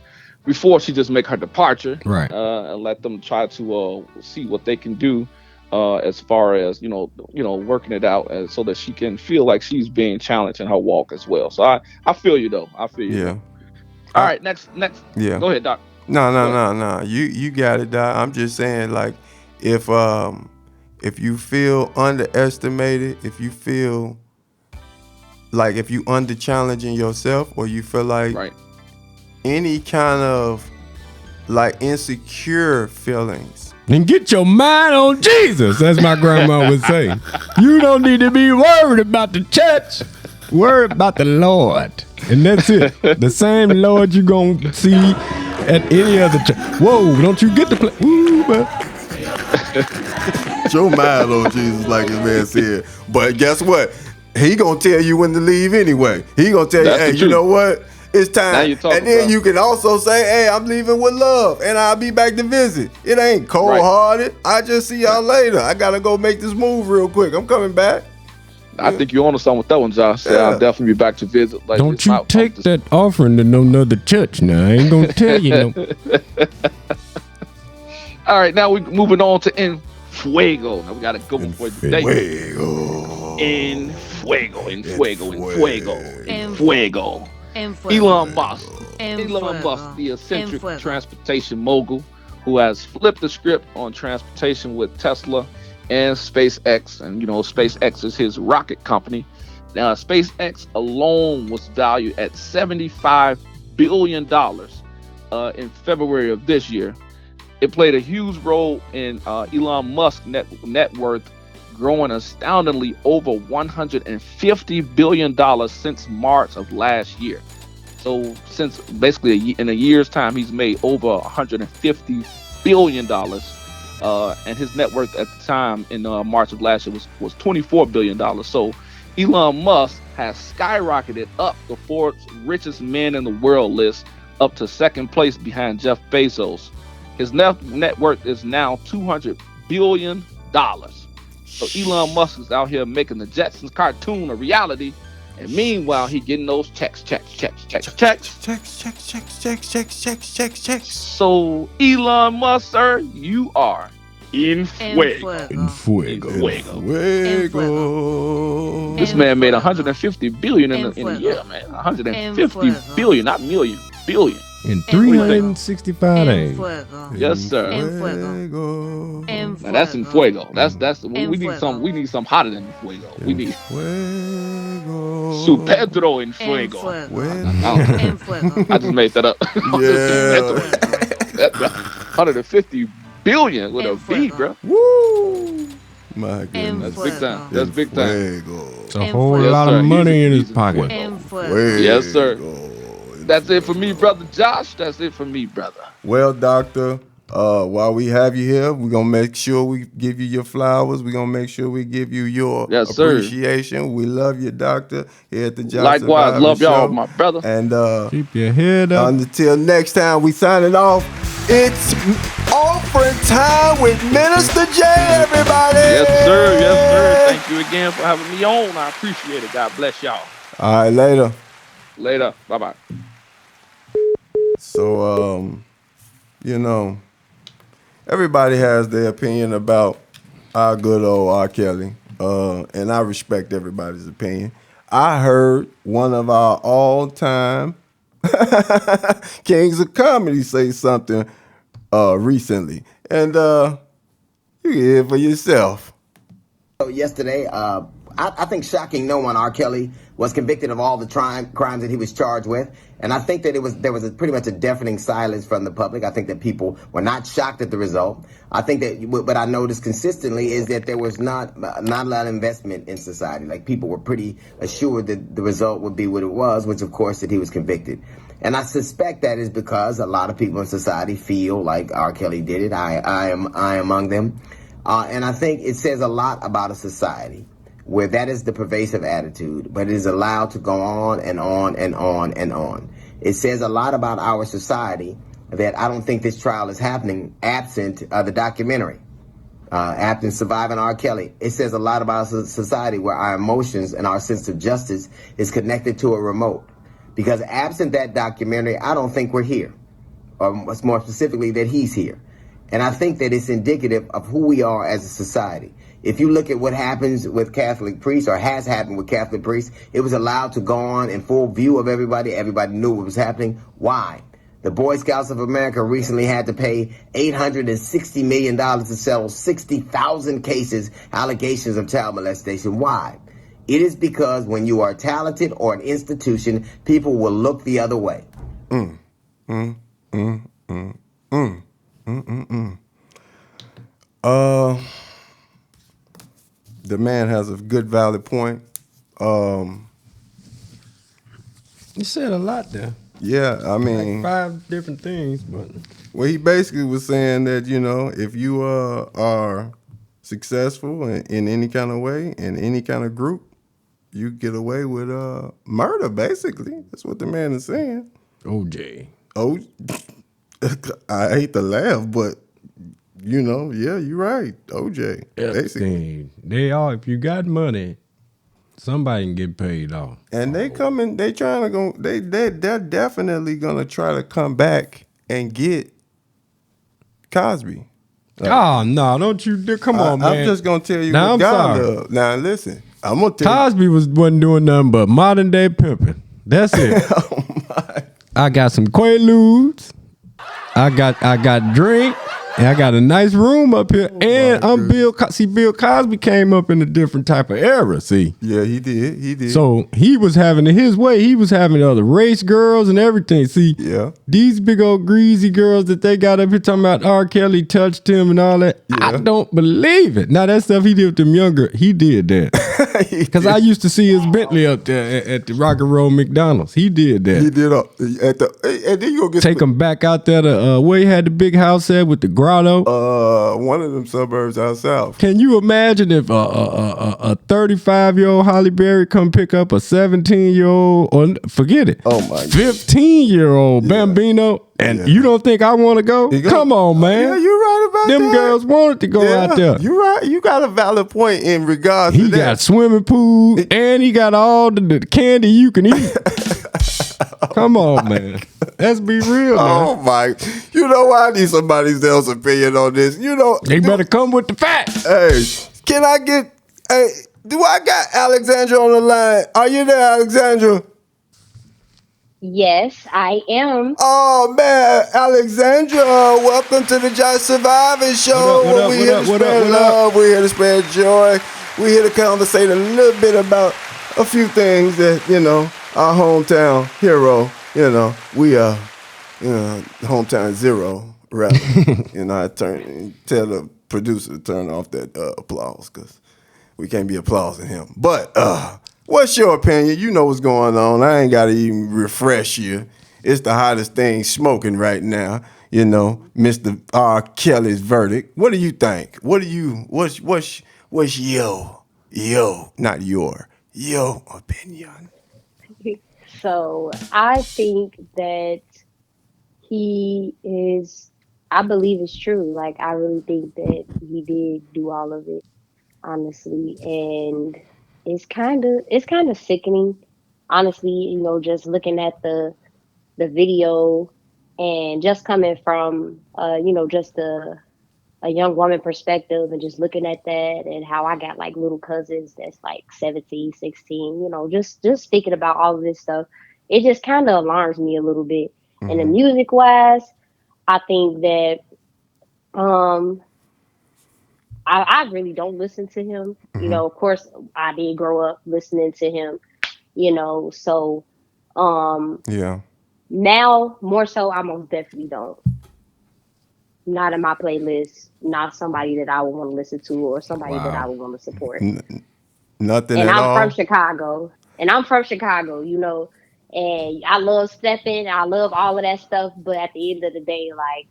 before she just make her departure. Right. And let them try to see what they can do as far as working it out, so that she can feel like she's being challenged in her walk as well. So I feel you though. I feel you. Yeah. Though. All right. Next. Yeah. Go ahead, Doc. No. You got it, Doc. I'm just saying, like, if you feel underestimated, if you feel like if you under challenging yourself, or you feel like any kind of like insecure feelings, then get your mind on Jesus, as my grandma would say. You don't need to be worried about the church. Worry about the Lord. And that's it. The same Lord you're going to see at any other church. Whoa, don't you get the play? Ooh, man. your mind on Jesus, like his man said. But guess what? He gonna tell you when to leave anyway. He gonna tell you, hey, you know what? It's time. And then you can also say, hey, I'm leaving with love, and I'll be back to visit. It ain't cold-hearted. I just see y'all later. I gotta go make this move real quick. I'm coming back. I think you're on to something with that one, Josh. I'll definitely be back to visit. Like, don't you take that offering to no other church now. I ain't gonna tell you no. All right, now we're moving on to En Fuego. Now we got to go for today. En Fuego. Elon Musk, the eccentric transportation mogul who has flipped the script on transportation with Tesla and SpaceX. And, SpaceX is his rocket company. Now, SpaceX alone was valued at $75 billion in February of this year. It played a huge role in Elon Musk's net worth growing astoundingly over $150 billion since March of last year. So since basically in a year's time, he's made over $150 billion. And his net worth at the time in March of last year was $24 billion. So Elon Musk has skyrocketed up the Forbes richest men in the world list, up to second place behind Jeff Bezos. His net worth is now $200 billion. So Elon Musk is out here making the Jetsons cartoon a reality, and meanwhile he getting those checks. So Elon Musk, sir, you are en fuego. This man made $150 billion in a year, man. $150 billion, not million, billion. In 365 days. Yes, sir. Now that's en fuego. That's we need some hotter than en fuego. We need Su Pedro en fuego. I just made that up. Yeah. 150 billion with a V, bro. Woo! My goodness. That's big time. That's big time. It's a whole lot of money in his pocket. Yes, sir. That's it for me, brother Josh. That's it for me, brother. Well, doctor, while we have you here, we're going to make sure we give you your flowers. We're going to make sure we give you your appreciation. Sir. We love you, doctor, here at the Josh Likewise, love y'all, my brother. And keep your head up. Until next time, we signing off. It's offering time with Minister J, everybody. Yes, sir. Yes, sir. Thank you again for having me on. I appreciate it. God bless y'all. All right, later. Later. Bye-bye. So, everybody has their opinion about Our good old R. Kelly. And I respect everybody's opinion. I heard one of our all-time kings of comedy say something recently, and you can hear it for yourself. Yesterday, I think shocking no one, R. Kelly was convicted of all the crimes that he was charged with, and I think that there was pretty much a deafening silence from the public. I think that people were not shocked at the result. I think that what I noticed consistently is that there was not a lot of investment in society. Like, people were pretty assured that the result would be what it was, which of course that he was convicted. And I suspect that is because a lot of people in society feel like R. Kelly did it. I am among them. And I think it says a lot about a society where that is the pervasive attitude, but it is allowed to go on and on and on and on. It says a lot about our society that I don't think this trial is happening absent the documentary, absent Surviving R. Kelly. It says a lot about a society where our emotions and our sense of justice is connected to a remote. Because absent that documentary, I don't think we're here, or more specifically, that he's here. And I think that it's indicative of who we are as a society. If you look at what happens with Catholic priests, or has happened with Catholic priests, it was allowed to go on in full view of everybody. Everybody knew what was happening. Why? The Boy Scouts of America recently had to pay $860 million to settle 60,000 cases, allegations of child molestation. Why? It is because when you are talented or an institution, people will look the other way. Mm, mm, mm, mm, mm. Uh, the man has a good, valid point. You said a lot there. Yeah, I mean, like 5 different things, but well, he basically was saying that, you know, if you are successful in any kind of way, in any kind of group, you get away with murder. Basically, that's what the man is saying. OJ. Oh, I hate to laugh, but you know, yeah, you're right. OJ, basically. They are. If you got money, somebody can get paid off. And they coming. They trying to go. They're definitely gonna try to come back and get Cosby. Oh no! Don't you? Come on, man. I'm just gonna tell you now, what I'm God sorry. love. Now listen, I'm gonna tell Cosby wasn't doing nothing but modern day pimping. That's it. Oh my! I got some Quaaludes. I got drink. And I got a nice room up here. And I'm Bill Cosby came up in a different type of era, see. Yeah, he did. So he was having it his way. He was having other race girls and everything. See, yeah. These big old greasy girls that they got up here talking about R. Kelly touched him and all that. Yeah. I don't believe it. Now that stuff he did with them younger, he did that. Because I used to see his Bentley up there at the Rock and Roll McDonald's. He did that. He did and then you go get take him back out there to where he had the big house at with the grotto. One of them suburbs out south. Can you imagine if a 35-year-old Holly Berry come pick up a 17-year-old, or forget it, 15-year-old Bambino, and you don't think I want to go? Come on, man. Yeah, you're right about them that. girls wanted to go out there. You're right. You got a valid point in regards to that. He got swimming pool, and he got all the candy you can eat. Come on, man. Let's be real, man. Oh, my. You know what? I need somebody else's opinion on this. You know. They better come with the facts. Hey, can I get... Hey, do I got Alexandra on the line? Are you there, Alexandra? Yes, I am. Oh, man. Alexandra, welcome to the Just Surviving Show. We're here to spread love. We're here to spread joy. We're here to conversate a little bit about a few things that, you know, our hometown hero, you know, we are, you know, hometown zero, rather. You know, tell the producer to turn off that applause, because we can't be applauding him. But what's your opinion? You know what's going on. I ain't got to even refresh you. It's the hottest thing smoking right now. You know, Mr. R. Kelly's verdict. What do you think? What's not your opinion? So I think that I believe it's true. Like, I really think that he did do all of it, honestly. And it's kind of sickening, honestly, you know, just looking at the video and just coming from, you know, just a a young woman perspective and just looking at that and how I got like little cousins that's like 17, 16, just thinking about all of this stuff, it just kind of alarms me a little bit. And the Mm-hmm. music wise, I think that um I really don't listen to him. Mm-hmm. Of course I did grow up listening to him, so um Yeah. now more so I most definitely don't. Not in my playlist, not somebody that I would want to listen to or somebody that I Wow. would want to support. N- Nothing And at I'm from all. Chicago. And I'm from Chicago, and I love stepping, I love all of that stuff, but at the end of the day, like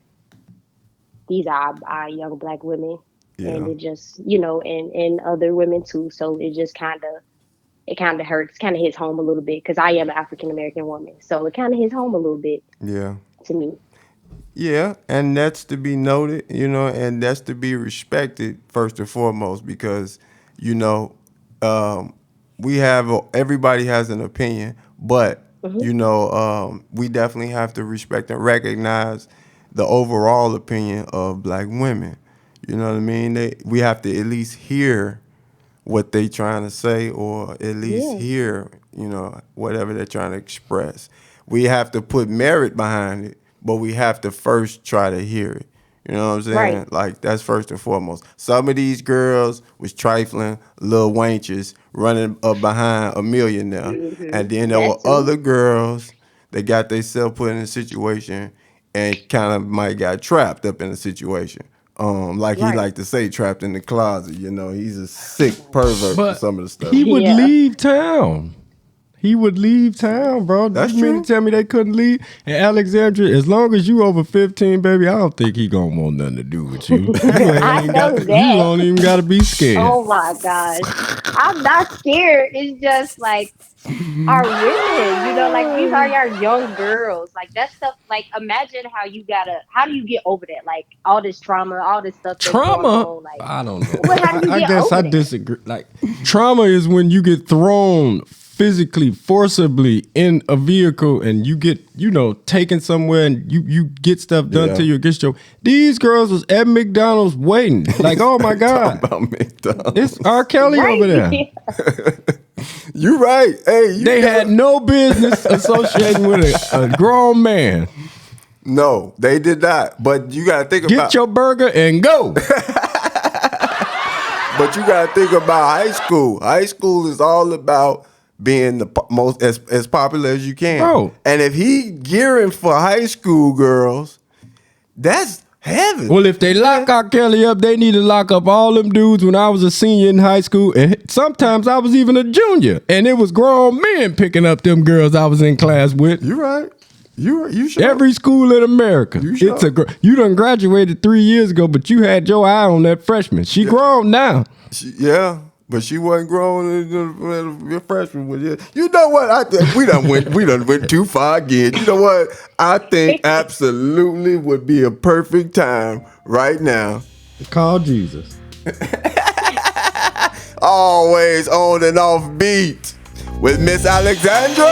these are our young black women and Yeah. it just, and other women too. So it kind of hurts, kind of hits home a little bit because I am an African American woman. So it kind of hits home a little bit Yeah. to me. Yeah, and that's to be noted, and that's to be respected first and foremost because, you know, um, everybody has an opinion, but Hmm. we definitely have to respect and recognize the overall opinion of black women. You know what I mean? We have to at least hear what they trying to say or at least Yeah. hear, whatever they're trying to express. We have to put merit behind it, but we have to first try to hear it. You know what I'm Right. saying? Like that's first and foremost. Some of these girls was trifling, little wenches running up behind a millionaire, and then there That were too. other girls that got themselves put in a situation and kind of might got trapped up in a situation. Like he Right. like to say, trapped in the closet. He's a sick pervert for But some of the stuff. he would Yeah. leave town. He would leave town, bro. That's You mean to true. tell me they couldn't leave? And Alexandria, as long as you over 15, baby, I don't think he gonna want nothing to do with you. You I ain't got know to, you that. don't even gotta be scared. Oh my gosh. I'm not scared. It's just like our women, like these are our young girls. Like that stuff, like imagine how do you get over that? Like all this trauma, all this stuff that's going Trauma, on. Like I don't know. how do you I get guess over I that? disagree. Like trauma is when you get thrown physically, forcibly in a vehicle and you get, taken somewhere and you get stuff done to Yeah. you against your. These girls was at McDonald's waiting. Like, oh my Talking God. about It's R. McDonald's. Kelly over there. Right. You right. Hey, They had no business associating with a grown man. No, they did not. But you gotta think Get about. your burger and go. But you gotta think about high school. High school is all about being the most as popular as you can. Bro. And if he gearing for high school girls, that's heaven. Well, if they lock R. Kelly up, they need to lock up all them dudes when I was a senior in high school. And sometimes I was even a junior. And it was grown men picking up them girls I was in class with. You right. You sure? Every school in America. You sure? You done graduated 3 years ago, but you had your eye on that freshman. She grown now. Yeah, but she wasn't grown as a freshman. You know what? I think we done went too far again. You know what? I think absolutely would be a perfect time right now. Call Jesus. Always on and off beat with Miss Alexandra.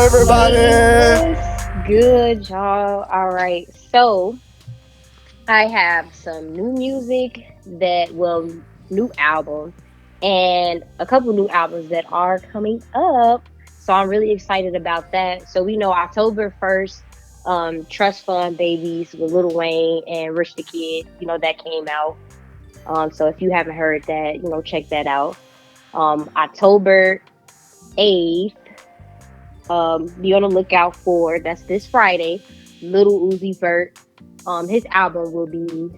Everybody. Yes, good, y'all. All right. So I have some new music new album and a couple new albums that are coming up. So I'm really excited about that. So we know October 1st, Trust Fund Babies with Lil Wayne and Rich the Kid, that came out. So if you haven't heard that, check that out. October 8th, be on the lookout for, that's this Friday, Little Uzi Vert. His album will be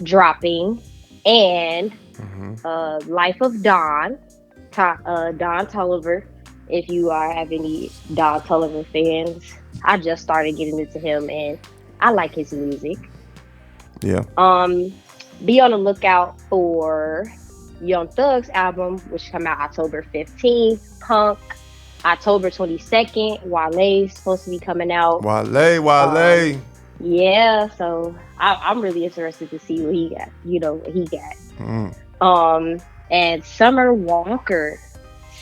dropping, and Life of Don, Don Toliver. If you have any Don Toliver fans, I just started getting into him, and I like his music. Yeah. Be on the lookout for Young Thug's album, which come out October 15th. Punk, October 22nd. Wale's supposed to be coming out. Wale. Yeah, so I'm really interested to see what he got. What he got. And Summer Walker.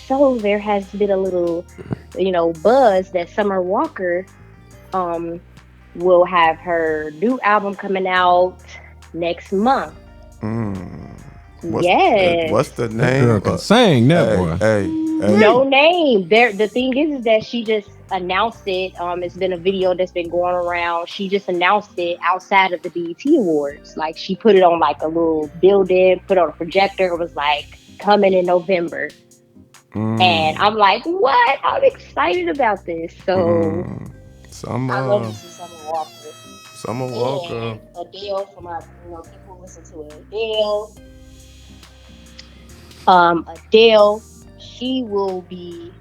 So there has been a little, buzz that Summer Walker will have her new album coming out next month. What's Yes. the That girl name? can sing, that Hey, boy. hey. No name. There the thing is that she just announced it. It's been a video that's been going around. She just announced it outside of the BET Awards. Like she put it on like a little building, put on a projector. It was like coming in November. And I'm like, what? I'm excited about this. So I love Summer, me some Summer Walker. Summer Walker. And Adele for my people listen to Adele. Adele, she will be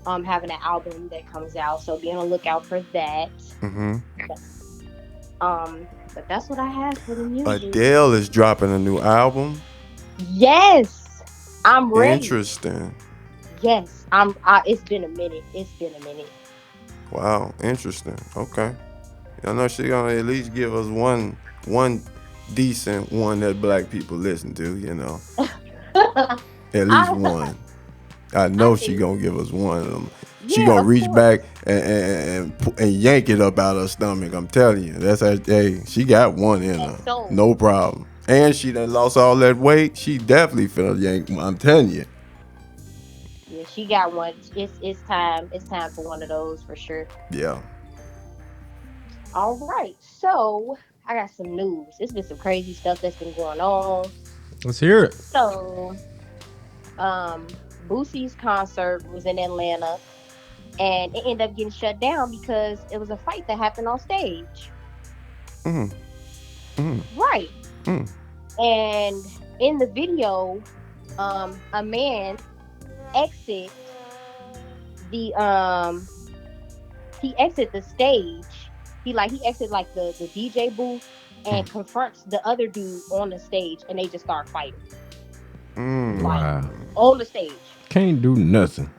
having an album that comes out, so be on the lookout for that. But that's what I have for the music. Adele is dropping a new album. Yes, I'm ready. Interesting. Yes, it's been a minute. It's been a minute. Wow, interesting. Okay. I know she gonna at least give us one decent one that black people listen to, At least I one. I I know she think gonna give us one of them. She yeah, gonna of reach course. back and yank it up out her stomach. I'm telling you, that's her. Hey, she got one in And her, so no problem. And she done lost all that weight. She definitely finna yank. I'm telling you. yeah, she got one. It's time. It's time for one of those for sure. Yeah. All right, so I got some news. It's been some crazy stuff that's been going on. Let's hear it. So, Boosie's concert was in Atlanta, and it ended up getting shut down because it was a fight that happened on stage. Right. And in the video, a man exit the he exit the stage. He exit like the DJ booth and confronts the other dude on the stage, and they just start fighting like Wow. on the stage. Can't do nothing.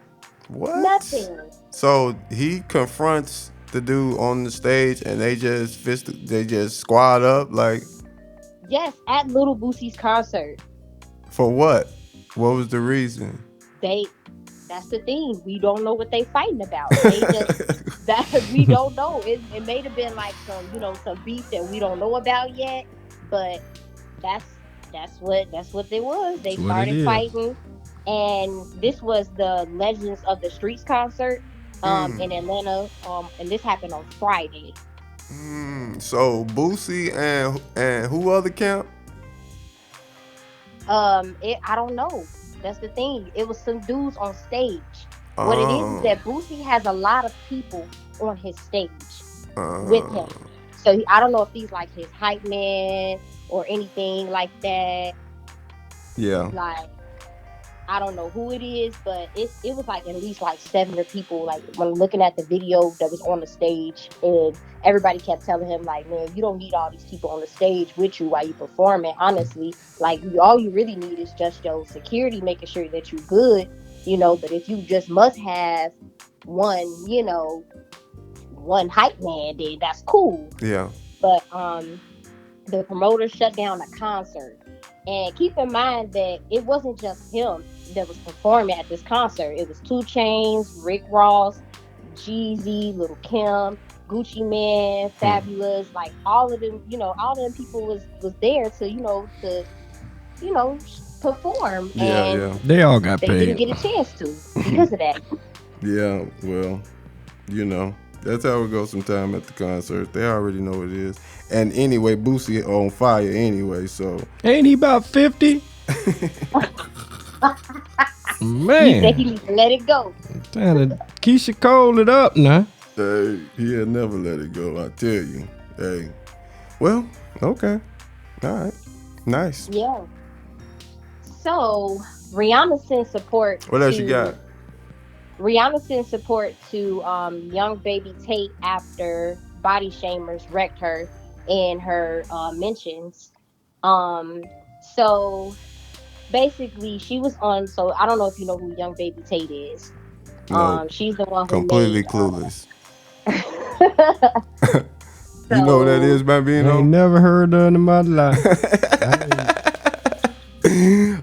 What? Nothing. So he confronts the dude on the stage, and they just squad up like Yes, at Little Boosie's concert. for what? What was the reason? They That's the thing. We don't know what they fighting about. They just that we don't know. It may have been like some beef that we don't know about yet, but that's that's what it was. They That's what it started is. fighting, and this was the Legends of the Streets concert in Atlanta. And this happened on Friday. So Boosie and who other camp? I don't know. That's the thing. It was some dudes on stage. What it is Um, that Boosie has a lot of people on his stage with uh, him. So I don't know if he's like his hype man or anything like that. yeah, Like I don't know who it is, but it was like at least like seven or people. Like when looking at the video that was on the stage, and everybody kept telling him like, "Man, you don't need all these people on the stage with you while you performing. Honestly, like all you really need is just your security making sure that you're good, But if you just must have one, one hype man, then that's cool. yeah. But the promoter shut down the concert. And keep in mind that it wasn't just him that was performing at this concert. It was Two Chains, Rick Ross, Jeezy, Little Kim, Gucci Man, Fabulous, like all of them. All of them people was there to you know perform, Yeah, and yeah, They all got they didn't paid. get a chance to because of that. yeah. Well, that's how it goes sometime at the concert. They already know what it is. And anyway, Boosie on fire anyway, so Ain't he about 50? He said he Man, needs to let it go. trying to Keisha Cole it up now. hey, he'll never let it go, I tell you. Hey. Well, okay. All right. Nice. Yeah. So Rihanna sent support What else you got? to Rihanna sent support to young baby Tate after body shamers wrecked her in her mentions. So basically she was on, so I don't know if you know who young baby Tate is. Nope. She's the one who Completely made clueless. You know what that so is, Bambino? Ain't never heard of it in my life.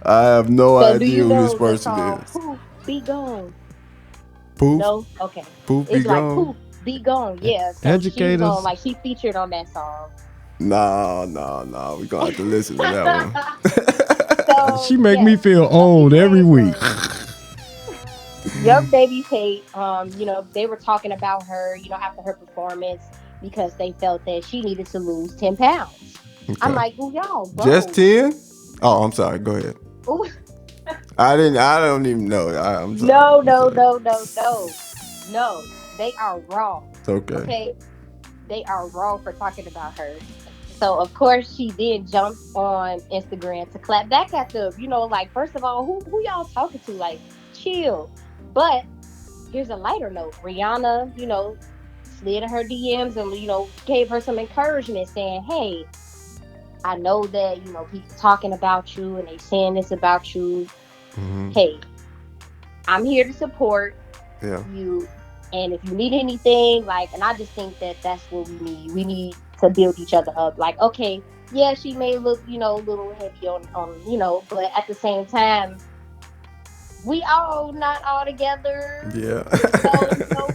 I have no so do idea you who this know the person song is. Poof Be Gone? Poof? No? Okay. Poof be It's like gone? poof Be Gone. Yeah, so she's Educators. on, like, she featured on that song. No. We're gonna have to listen to that one. She So make me yes, feel Young old Baby every Tate week. Young Baby Tate, they were talking about her, after her performance because they felt that she needed to lose 10 pounds. I'm Okay. like, "Ooh, y'all Just bold." 10? Oh, I'm sorry. Go ahead. Ooh, I don't even know. I'm sorry. no, I'm no, sorry. no, no, no. No, they are wrong. It's okay. Okay? They are wrong for talking about her. So of course she then jumped on Instagram to clap back at them. Like, first of all, who y'all talking to? Like, chill. But here's a lighter note. Rihanna, slid in her DMs and gave her some encouragement, saying, "Hey, I know that people talking about you and they saying this about you. Mm-hmm. Hey, I'm here to support Yeah. you, and if you need anything, like," and I just think that that's what we need. We need to build each other up. Like, okay, yeah, she may look, a little heavy on, but at the same time, we all not all together. Yeah.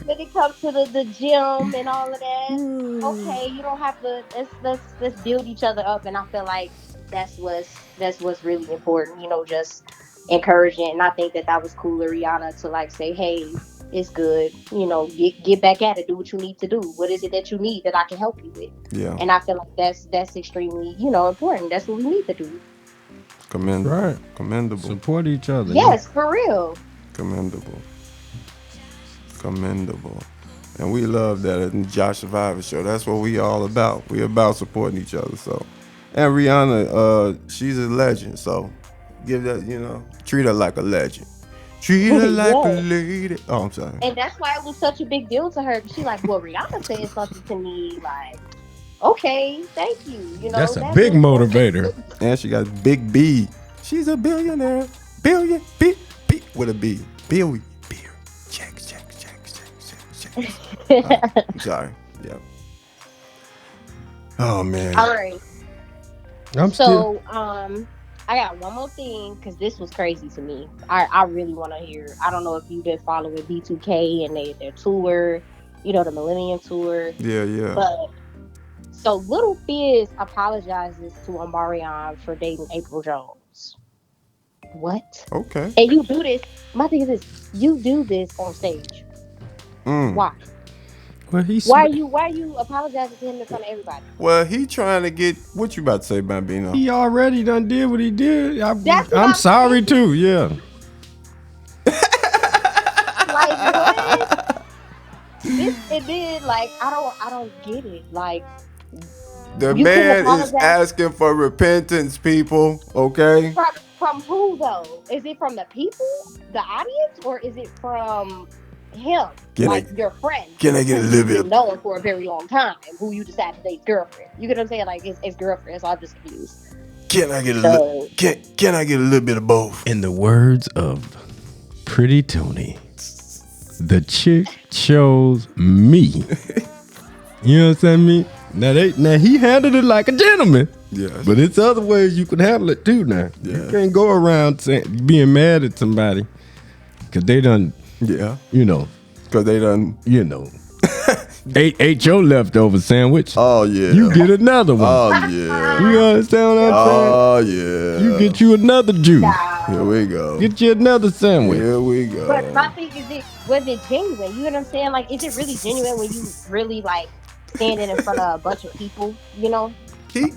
When it comes to the gym and all of that, okay, you don't have to. Let's build each other up, and I feel like that's what's really important. Just encouraging, and I think that was cool of Rihanna to, like, say, "Hey, it's good. Get back at it. Do what you need to do. What is it that you need that I can help you with?" Yeah. And I feel like that's extremely important. That's what we need to do. Commendable. Right. Commendable. Support each other. Yes, for real. Commendable. And we love that at the Josh Survivor Show. That's what we all about. We about supporting each other. So, and Rihanna, she's a legend. So, give that, treat her like a legend. Treat her like a Yes. lady. Oh, I'm sorry. And that's why it was such a big deal to her. She like, well, Rihanna said something to me, like, okay, thank you. That's a that big means motivator. And she got Big B. She's a billionaire. Billion. B. With a B. Billion. Beer. Check. I'm sorry. Yeah. Oh, man. All right. I'm still. So, I got one more thing because this was crazy to me. I really want to hear. I don't know if you've been following B2K and their tour, the Millennium Tour. Yeah. But so Little Fizz apologizes to Omarion for dating April Jones. What? Okay. And you do this. My thing is this: you do this on stage. Why? Well, Why are you apologizing to him in front of everybody? Well, he trying to get what you about to say, Bambino. He already done did what he did. That's what I'm I'm sorry thinking. too. Yeah. Like, what? It did, like, I don't get it. Like, The you couldn't man is apologize asking for repentance, people. Okay. from who though? Is it from the people, the audience, or is it from him, your friend? Can I get a who little you've bit been known for a very long time, who you decided to date girlfriend? You get what I'm saying? Like, it's girlfriend, so I'm just confused. Can I get can I get a little bit of both? In the words of Pretty Tony, the chick chose me. You understand me? Now he handled it like a gentleman. Yes. But it's other ways you can handle it too now. Yeah. You can't go around being mad at somebody because they done, Yeah. because they done, ate your leftover sandwich. Oh yeah. You get another one. Oh yeah. You understand what I'm saying? Oh yeah. You get you another juice. Here we go. Get you another sandwich. Here we go. But my thing is, was it genuine? You know what I'm saying? Like, is it really genuine when you really, like, standing in front of a bunch of people?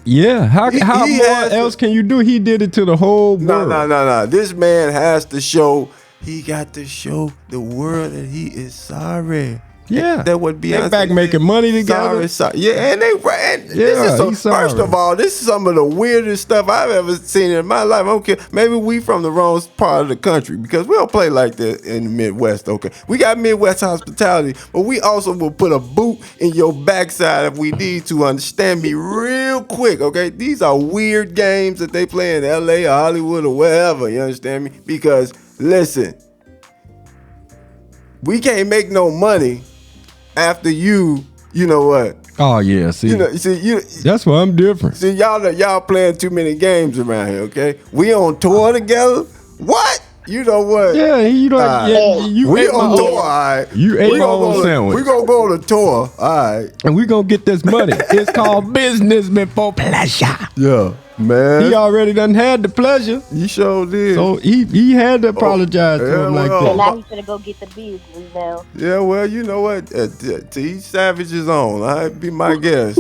Yeah, how he more has else can you do? He did it to the whole world. No. This man has to show. He got to show the world that he is sorry. Yeah, that would be they back making money together. Sorry. Yeah, and he's sorry. First of all, this is some of the weirdest stuff I've ever seen in my life. Okay, maybe we from the wrong part of the country because we don't play like that in the Midwest. Okay, we got Midwest hospitality, but we also will put a boot in your backside if we need to. Understand me real quick, okay? These are weird games that they play in L.A. or Hollywood or wherever. You understand me? Because listen, we can't make no money after you know what? Oh yeah, see, that's why I'm different. See, y'all playing too many games around here, okay? We on tour together. What? You know what? Yeah, you We ate my on tour, old, all right. you ate my old We sandwich. gonna go on a tour, all right. And we gonna get this money. It's called business before pleasure. Yeah, man. He already done had the pleasure. You sure did. So he had to apologize to him like So well, that. now he's gonna go get the business now. Yeah, well, you know what? To each savage is on. All right, be my guest.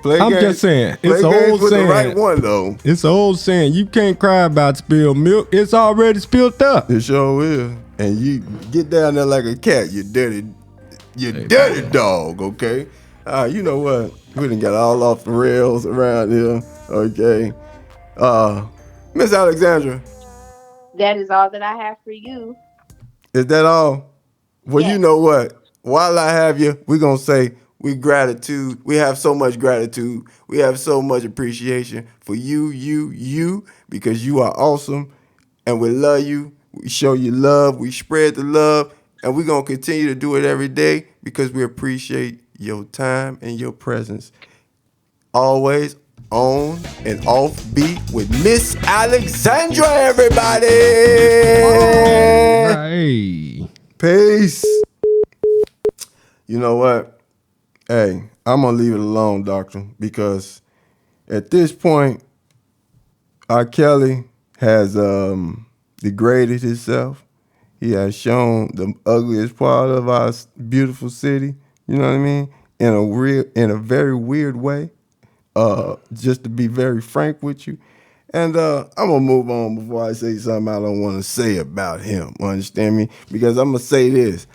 Play I'm games, just saying, play it's an games old with saying. the right one though. It's an old saying. You can't cry about spilled milk. It's already spilled up. It sure is. And you get down there like a cat. You dirty dog. Okay. You know what? We done got all off the rails around here. Okay. Miss Alexandra, That is all that I have for you. is that all? Well, Yes. you know what? While I have you, we're gonna say we gratitude. We have so much gratitude. We have so much appreciation for you, because you are awesome, and we love you. We show you love. We spread the love, and we're gonna continue to do it every day because we appreciate your time and your presence. Always on and off beat with Miss Alexandra, everybody. Hey. Peace. You know what? Hey, I'm gonna leave it alone, doctor, because at this point, R. Kelly has degraded himself. He has shown the ugliest part of our beautiful city. You know what I mean? In a very weird way. Just to be very frank with you. And I'm gonna move on before I say something I don't want to say about him. Understand me? Because I'm gonna say this.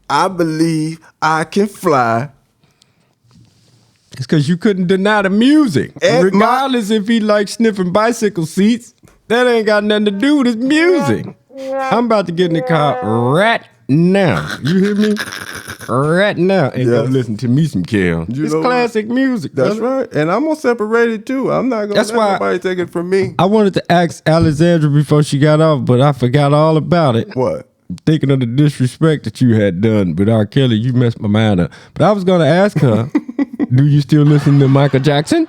I believe I can fly. It's because you couldn't deny the music. Regardless if he likes sniffing bicycle seats, that ain't got nothing to do with his music. I'm about to get in the car right now. You hear me? Right now. And go Yes. listen to me some Kel. You It's know classic music. That's brother. right. And I'm gonna separate it too. I'm not gonna That's let why- nobody take it from me. I wanted to ask Alexandra before she got off, but I forgot all about it. What? Thinking of the disrespect that you had done with R. Kelly, you messed my mind up. But I was going to ask her, do you still listen to Michael Jackson?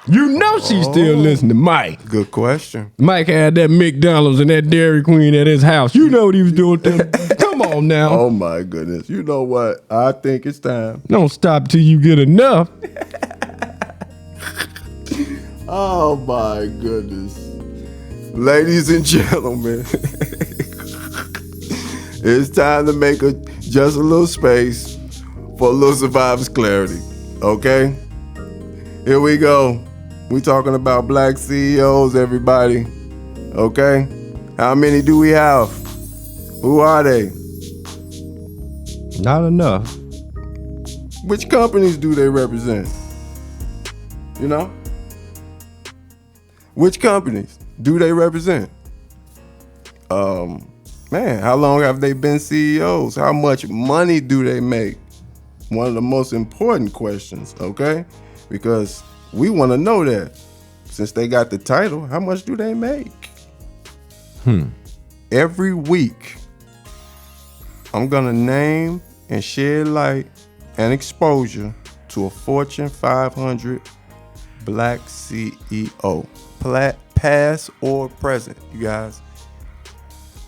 You know she's still listening to Mike. Good question. Mike had that McDonald's and that Dairy Queen at his house. You know what he was doing to him. Come on now. Oh my goodness. You know what? I think it's time. Don't stop till you get enough. Oh my goodness. Ladies and gentlemen, it's time to make just a little space for a little survivor's clarity. Okay? Here we go. We talking about black CEOs, everybody. Okay? How many do we have? Who are they? Not enough. Which companies do they represent? You know? Which companies do they represent? Man, how long have they been CEOs? How much money do they make? One of the most important questions, okay? Because we want to know that. Since they got the title, how much do they make? Every week, I'm going to name and shed light and exposure to a Fortune 500 black CEO. Past or present, you guys.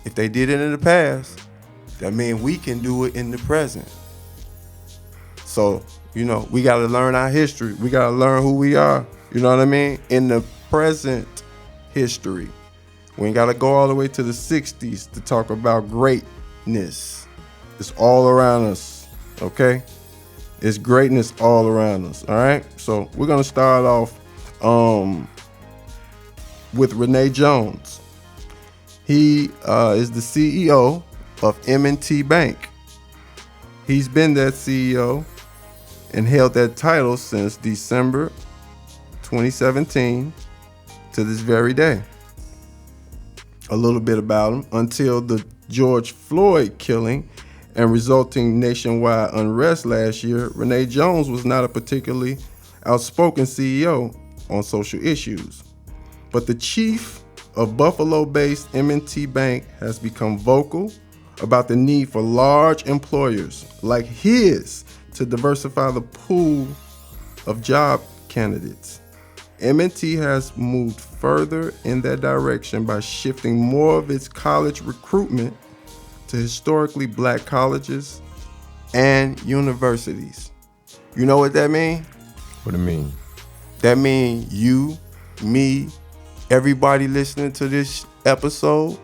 If they did it in the past, that means we can do it in the present. So, you know, we got to learn our history. We got to learn who we are. You know what I mean? In the present history. We ain't got to go all the way to the 60s to talk about greatness. It's all around us, okay? It's greatness all around us, all right? So we're going to start off with Renee Jones. He is the CEO of M&T Bank. He's been that CEO and held that title since December 2017 to this very day. A little bit about him. Until the George Floyd killing and resulting nationwide unrest last year, Renee Jones was not a particularly outspoken CEO on social issues. But the chief of Buffalo-based M&T Bank has become vocal about the need for large employers like his to diversify the pool of job candidates. M&T has moved further in that direction by shifting more of its college recruitment to historically black colleges and universities. You know what that means? What do you mean? That means you, me, everybody listening to this episode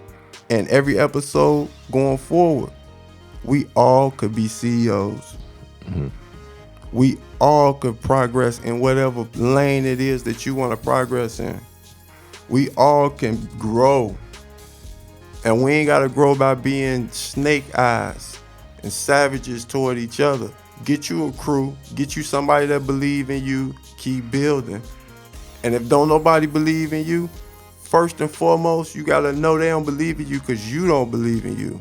and every episode going forward, we all could be CEOs. Mm-hmm. We all could progress in whatever lane it is that you want to progress in. We all can grow. And we ain't got to grow by being snake eyes and savages toward each other. Get you a crew, get you somebody that believe in you, keep building. And if don't nobody believe in you, first and foremost, you got to know they don't believe in you because you don't believe in you.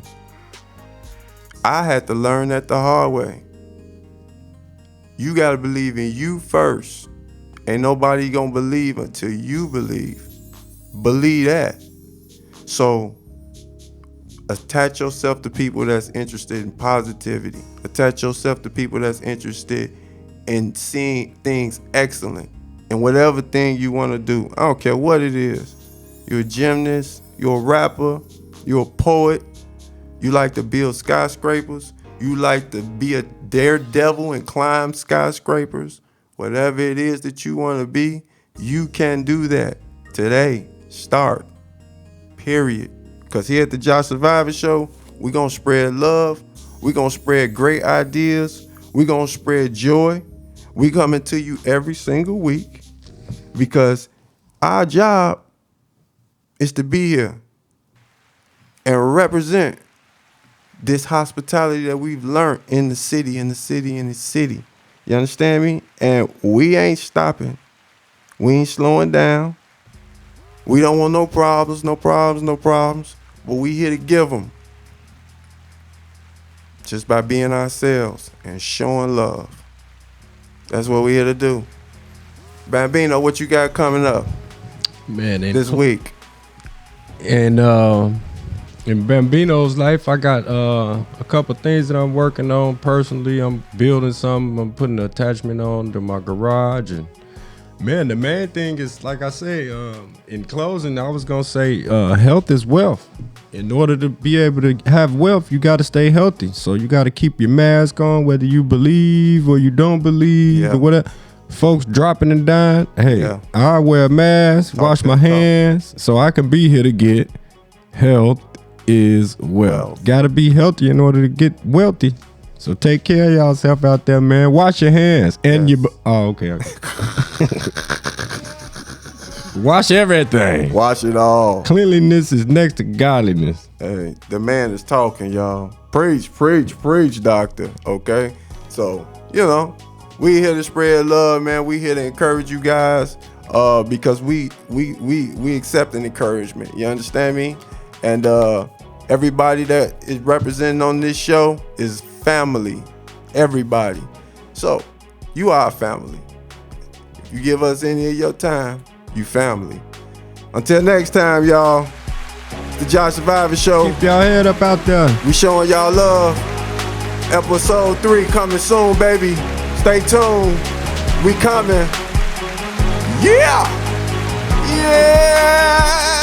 I had to learn that the hard way. You got to believe in you first. Ain't nobody gonna believe until you believe. Believe that. So attach yourself to people that's interested in positivity. Attach yourself to people that's interested in seeing things excellent in whatever thing you want to do. I don't care what it is. You're a gymnast, you're a rapper, you're a poet, you like to build skyscrapers, you like to be a daredevil and climb skyscrapers. Whatever it is that you want to be, you can do that today. Start. Period. Because here at the Josh Survivor Show, we're going to spread love. We're going to spread great ideas. We're going to spread joy. We coming to you every single week because our job is to be here and represent this hospitality that we've learned in the city, in the city, in the city. You understand me? And we ain't stopping. We ain't slowing down. We don't want no problems, no problems, no problems. But we here to give them. Just by being ourselves and showing love. That's what we here to do. Bambino, what you got coming up? Man, this week? And in Bambino's life, I got a couple things that I'm working on personally. I'm building something. I'm putting an attachment on to my garage. And man, the main thing is, like I say, in closing, I was going to say health is wealth. In order to be able to have wealth, you got to stay healthy. So you got to keep your mask on, whether you believe or you don't believe or whatever. Folks dropping and dying. Hey, I wear a mask, wash my hands, so I can be here to get health is wealth. Got to be healthy in order to get wealthy. So take care of yourself out there, man. Wash your hands and your. Oh, okay. Wash everything. Wash it all. Cleanliness is next to godliness. Hey, the man is talking, y'all. Preach, preach, preach, doctor. Okay? So, you know, we here to spread love, man. We here to encourage you guys because we accept an encouragement. You understand me? And everybody that is represented on this show is family. Everybody. So, you are family. If you give us any of your time, you family. Until next time, y'all. It's the Josh Survivor Show. Keep y'all head up out there. We showing y'all love. Episode 3 coming soon, baby. Stay tuned. We coming. Yeah! Yeah!